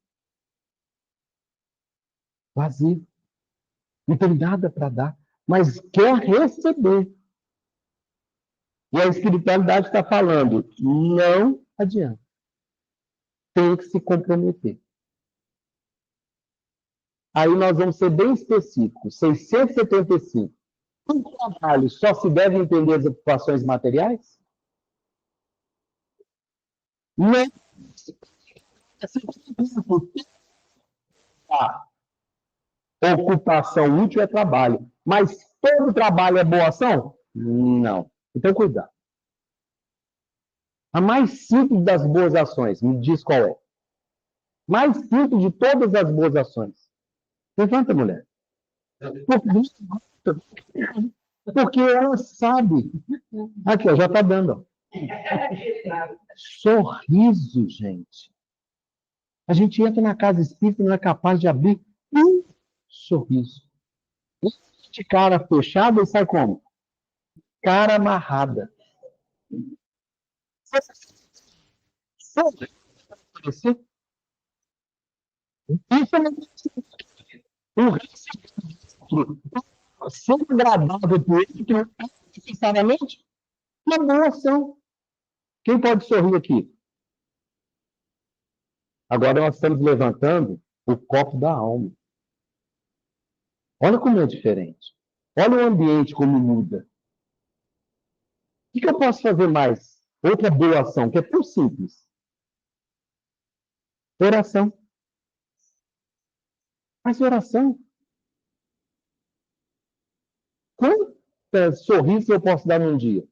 Vazio. Não tem nada para dar. Mas quer receber. E a espiritualidade está falando: não adianta. Tem que se comprometer. Aí nós vamos ser bem específicos. 675. Um trabalho só se deve entender as ocupações materiais? Não. A ocupação útil é trabalho. Mas todo trabalho é boa ação? Não. Então, cuidado. A mais simples das boas ações, me diz qual é. Mais simples de todas as boas ações. Levanta, mulher. Porque ela sabe. Aqui, ó, já está dando. Ó. Sorriso, gente. A gente entra na casa espírita e não é capaz de abrir um sorriso. De cara fechada e sai como? Cara amarrada. Isso não é ser agradável para o outro, é necessariamente uma boa ação. Quem pode sorrir aqui? Agora nós estamos levantando o copo da alma. Olha como é diferente. Olha o ambiente como muda. O que eu posso fazer mais? Outra boa ação, que é tão simples. Oração. Mas oração. Quantas sorrisos eu posso dar num dia?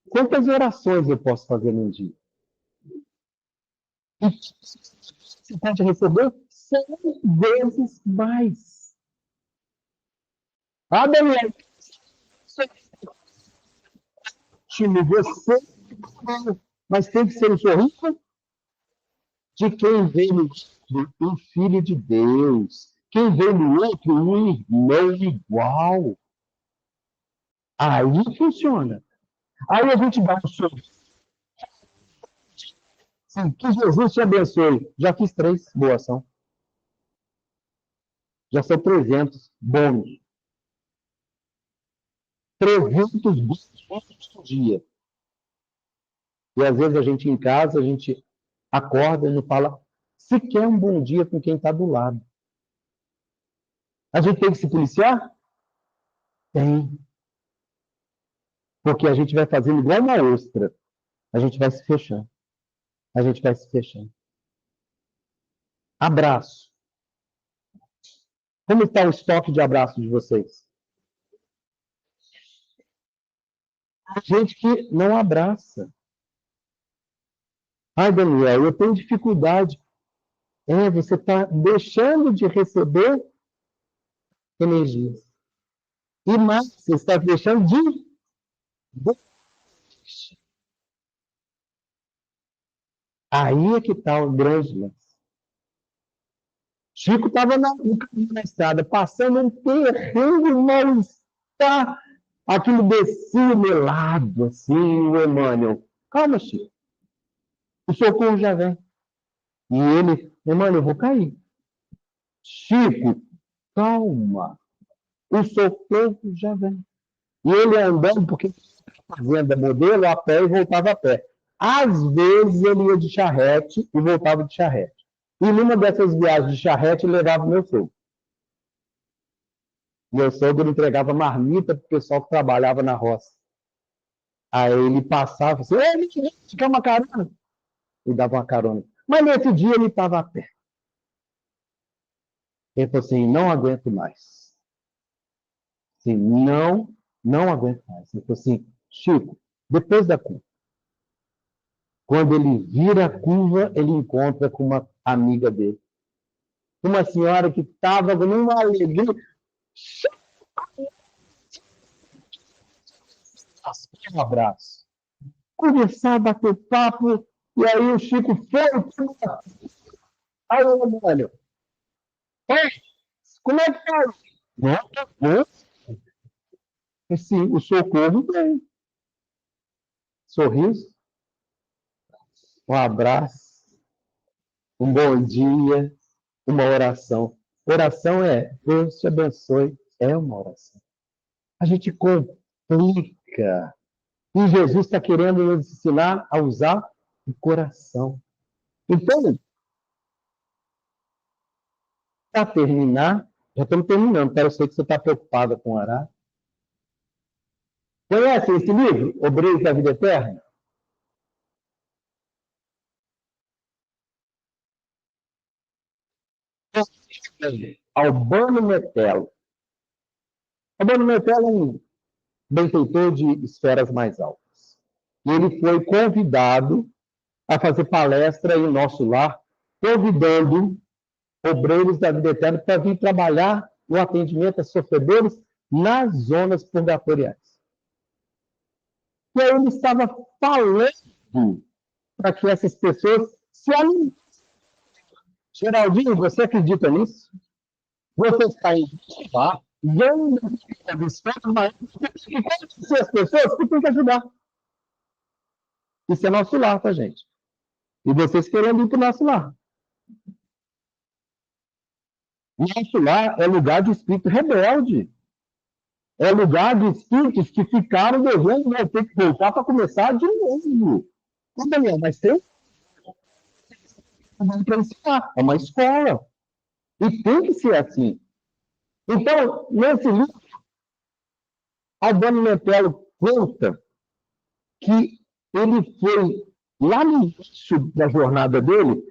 Quantas orações eu posso fazer num dia? E você pode receber 100 vezes mais. Ah, Daniel, time, você. Mas tem que ser um sorriso de quem vê no outro um filho de Deus. Quem vê no outro um irmão igual. Aí funciona. Aí a gente dá um sorriso. Sim, que Jesus te abençoe. Já fiz 3, boa ação. Já são 300 bônus. 300 bônus por dia. E às vezes a gente em casa, a gente acorda e não fala sequer um bom dia com quem está do lado. A gente tem que se policiar? Tem. Porque a gente vai fazendo igual uma ostra. A gente vai se fechando. A gente vai se fechando. Abraço. Como está o estoque de abraços de vocês? Há gente que não abraça. Ai, Daniel, eu tenho dificuldade. É, você está deixando de receber energias. E mais, você está deixando de. Aí é que está o grande lance. Chico estava no caminho da estrada, passando um terreno mal-estar. Aquilo descia melado, assim, o Emmanuel. Calma, Chico. O socorro já vem. E ele, Emmanuel, eu vou cair. Chico, calma. O socorro já vem. E ele andando, porque fazenda modelo, a pé e voltava a pé. Às vezes ele ia de charrete e voltava de charrete. E numa dessas viagens de charrete, ele levava meu sogro. Meu sogro entregava marmita para o pessoal que trabalhava na roça. Aí ele passava assim, ele quer uma carona? E dava uma carona. Mas nesse dia ele estava a pé. Ele falou assim, não aguento mais. Assim, não aguento mais. Ele falou assim, Chico, depois da curva, quando ele vira a curva, ele encontra com uma amiga dele. Uma senhora que estava com uma alegria. Um abraço. Conversar, bater papo, e aí o Chico foi. Aí eu olho, como é que tá? Não, tá bom. Assim, o socorro vem. Sorriso, um abraço, um bom dia, uma oração. Oração é Deus te abençoe, é uma oração. A gente complica. E Jesus está querendo nos ensinar a usar o coração. Então, para terminar, já estamos terminando, eu sei que você está preocupada com orar. Conhece esse livro, Obreiros da Vida Eterna? Albano Metelo. Albano Metelo é um benfeitor de esferas mais altas. E ele foi convidado a fazer palestra em nosso lar, convidando obreiros da vida eterna para vir trabalhar no atendimento a sofredores nas zonas purgatoriais. E aí ele estava falando para que essas pessoas se alimentassem. Geraldinho, você acredita nisso? Você está em lá, vendo a esfera, mas e quais as pessoas que tem que ajudar? Isso é nosso lar, tá, gente? E vocês querendo ir para o nosso lar. Nosso lar é lugar de espírito rebelde. É lugar de espíritos que ficaram devendo, vai ter que voltar para começar de novo. Não, Daniel, mas tem para ensinar. É uma escola. E tem que ser assim. Então, nesse livro, Albano Metelo conta que ele foi, lá no início da jornada dele,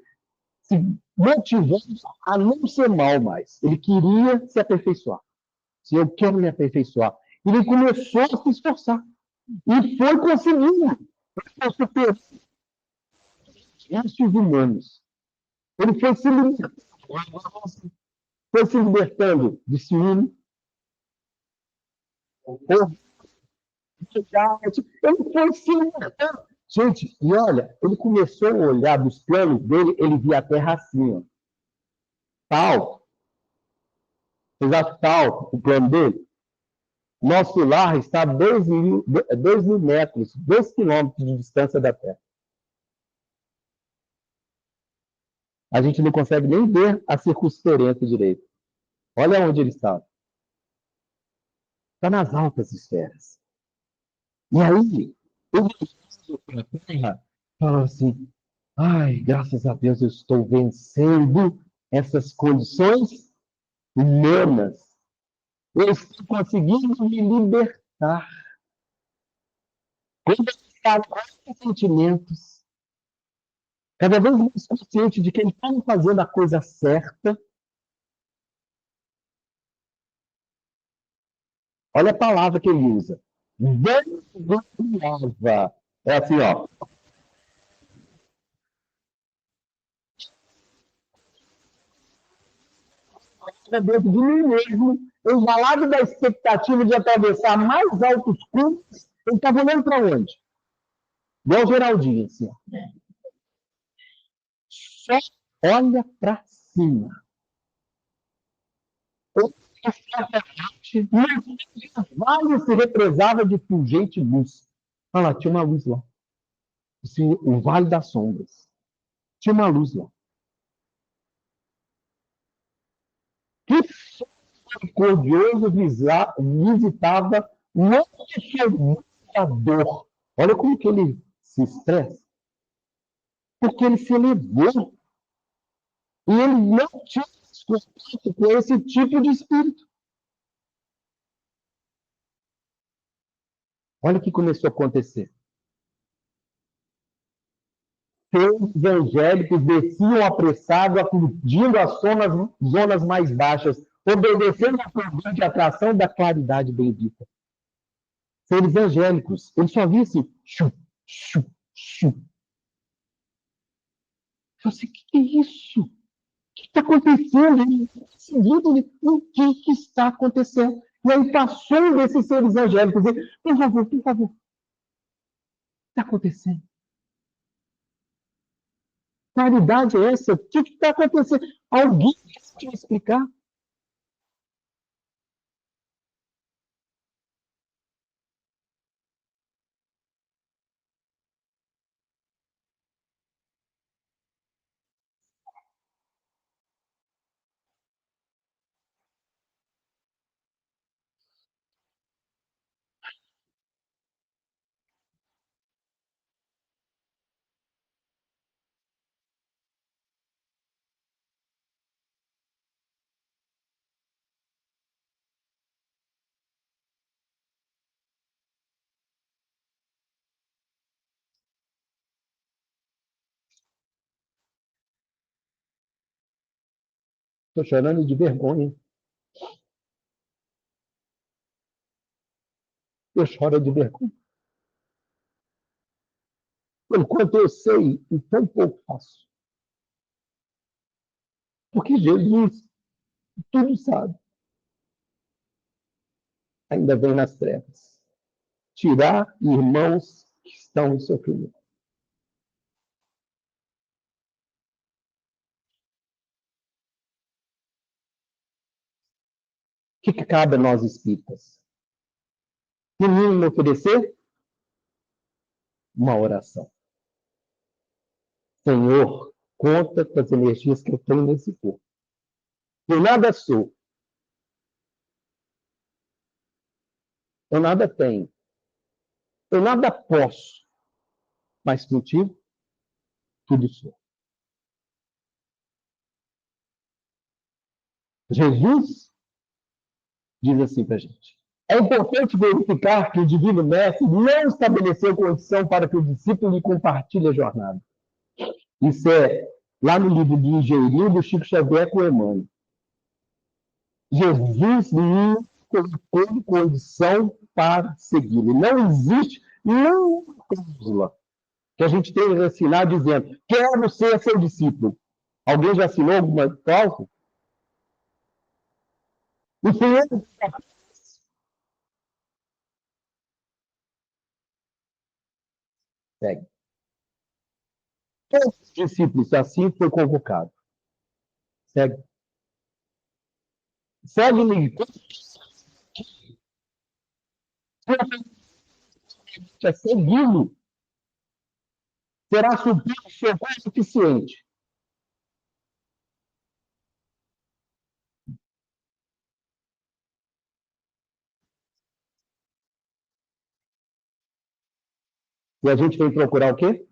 se motivando a não ser mal mais. Ele queria se aperfeiçoar. Se eu quero me aperfeiçoar. Ele começou a se esforçar. E foi conseguindo. Ele superou os humanos. Ele foi se libertando de ciúme, ele foi se libertando. Gente, e olha, ele começou a olhar dos planos dele, ele via a terra assim, ó. Tal. Vocês acham tal o plano dele? Nosso lar está a 2.000 metros, 2 quilômetros de distância da Terra. A gente não consegue nem ver a circunferência direito. Olha onde ele está. Está nas altas esferas. E aí, ele fala assim, ai, graças a Deus eu estou vencendo essas condições humanas. Eu estou conseguindo me libertar. Quando ele está com sentimentos, cada vez mais consciente de que ele está fazendo a coisa certa. Olha a palavra que ele usa. Vangloriava. É assim, ó. Dentro de mim mesmo, embalado da expectativa de atravessar mais altos cumes, ele estava olhando para onde? Igual o Geraldinho, assim. Ó. Só olha para cima. mas o vale se represava de fulgente luz. Olha lá, tinha uma luz lá. O Vale das Sombras. Tinha uma luz lá. Que misericordioso visitava a dor. Olha como que ele se estressa. Porque ele se elevou. E ele não tinha contato com esse tipo de espírito. Olha o que começou a acontecer. Seus evangélicos desciam apressados, acudindo às zonas mais baixas, obedecendo à corrente de atração da claridade bendita. Seres angélicos, eles só viam assim, chu, chu, chu. Eu falei, o que é isso? O que está acontecendo? O que está acontecendo? E aí passou um desses seres angélicos e por favor, o que está acontecendo? Caridade é essa? O que está acontecendo? Alguém pode me explicar? Estou chorando de vergonha. Eu choro de vergonha. Enquanto eu sei, e tão pouco faço. Porque Jesus tudo sabe. Ainda vem nas trevas. Tirar irmãos que estão em sofrimento. O que cabe a nós espíritas? No mínimo oferecer uma oração. Senhor, conta com as energias que eu tenho nesse corpo. Eu nada sou. Eu nada tenho. Eu nada posso. Mas contigo, tudo sou. Jesus diz assim para a gente. É importante verificar que o Divino Mestre não estabeleceu condição para que o discípulo lhe compartilhe a jornada. Isso é lá no livro de Engenharia do Chico Xavier com Emmanuel. Jesus lhe colocou condição para segui-lo. Não existe nenhuma cláusula que a gente tenha que assinar dizendo quero ser seu discípulo. Alguém já assinou alguma cláusula? O Senhor segue. Todos os discípulos assim foi convocado. Segue. Segue-lhe. É segui-lo. Será suficiente. E a gente vem procurar o quê?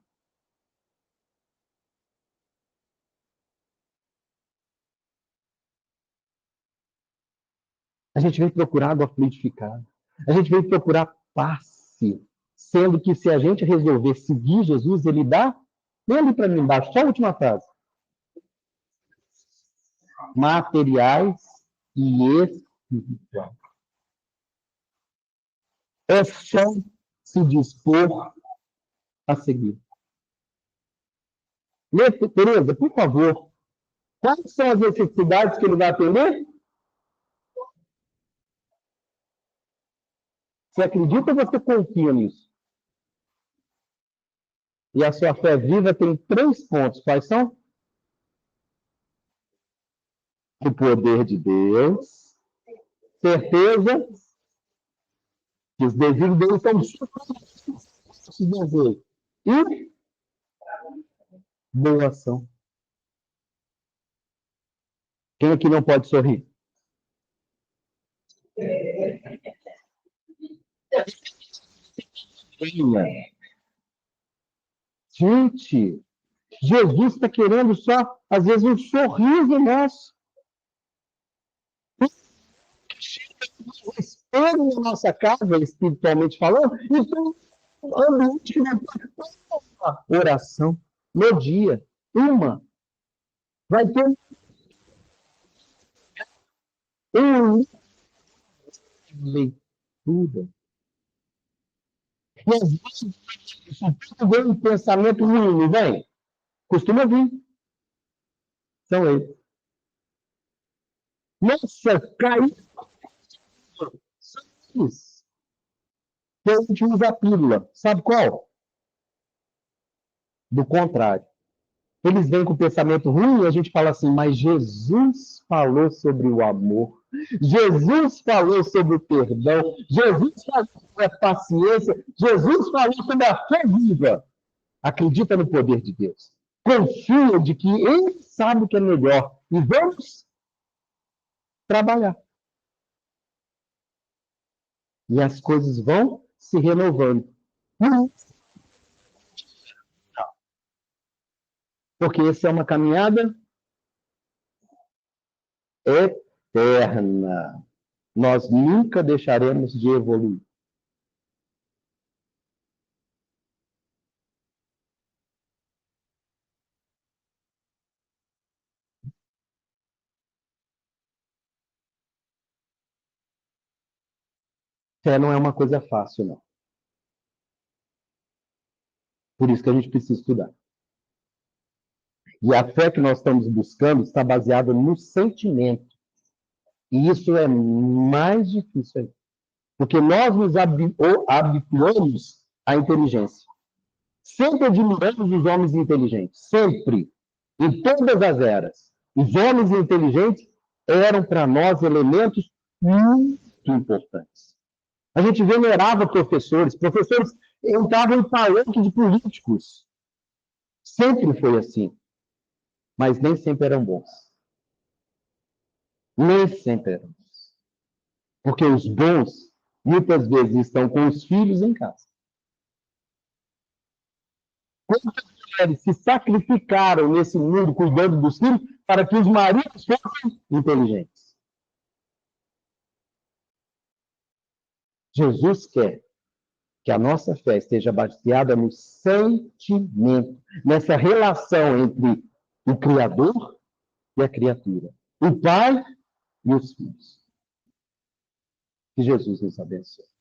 A gente vem procurar água fluidificada. A gente vem procurar passe. Sendo que se a gente resolver seguir Jesus, ele dá. Vem ali para mim embaixo, só a última frase. Materiais e espirituais. É só se dispor a seguir. Tereza, por favor, quais são as necessidades que ele vai atender? Você acredita ou você confia nisso? E a sua fé viva tem 3 pontos. Quais são? O poder de Deus, certeza que os desígnios dele são nossos desejos. E boa ação. Quem aqui não pode sorrir? Gente, Jesus está querendo só, às vezes, um sorriso nosso. Um espelho na nossa casa, espiritualmente falando, e tem um ambiente que não pode uma oração no dia. Uma. Vai ter uma leitura. E às vezes, isso tudo vem um pensamento ruim, não vem? Costuma vir. São eles. Nossa, caiu. São eles. Que a gente usa a pílula. Sabe qual? Do contrário. Eles vêm com pensamento ruim e a gente fala assim, mas Jesus falou sobre o amor. Jesus falou sobre o perdão. Jesus falou sobre a paciência. Jesus falou sobre a fé viva. Acredita no poder de Deus. Confia de que Ele sabe o que é melhor. E vamos trabalhar. E as coisas vão se renovando. Porque essa é uma caminhada eterna. Nós nunca deixaremos de evoluir. Fé não é uma coisa fácil, não. Por isso que a gente precisa estudar. E a fé que nós estamos buscando está baseada no sentimento. E isso é mais difícil ainda. Porque nós nos habituamos à inteligência. Sempre admiramos os homens inteligentes. Sempre. Em todas as eras. Os homens inteligentes eram para nós elementos muito importantes. A gente venerava professores. Professores entravam em palanque de políticos. Sempre foi assim. Mas nem sempre eram bons. Nem sempre eram bons. Porque os bons, muitas vezes, estão com os filhos em casa. Quantas mulheres se sacrificaram nesse mundo cuidando dos filhos para que os maridos fossem inteligentes? Jesus quer que a nossa fé esteja baseada no sentimento, nessa relação entre o Criador e a criatura, o Pai e os filhos. Que Jesus nos abençoe.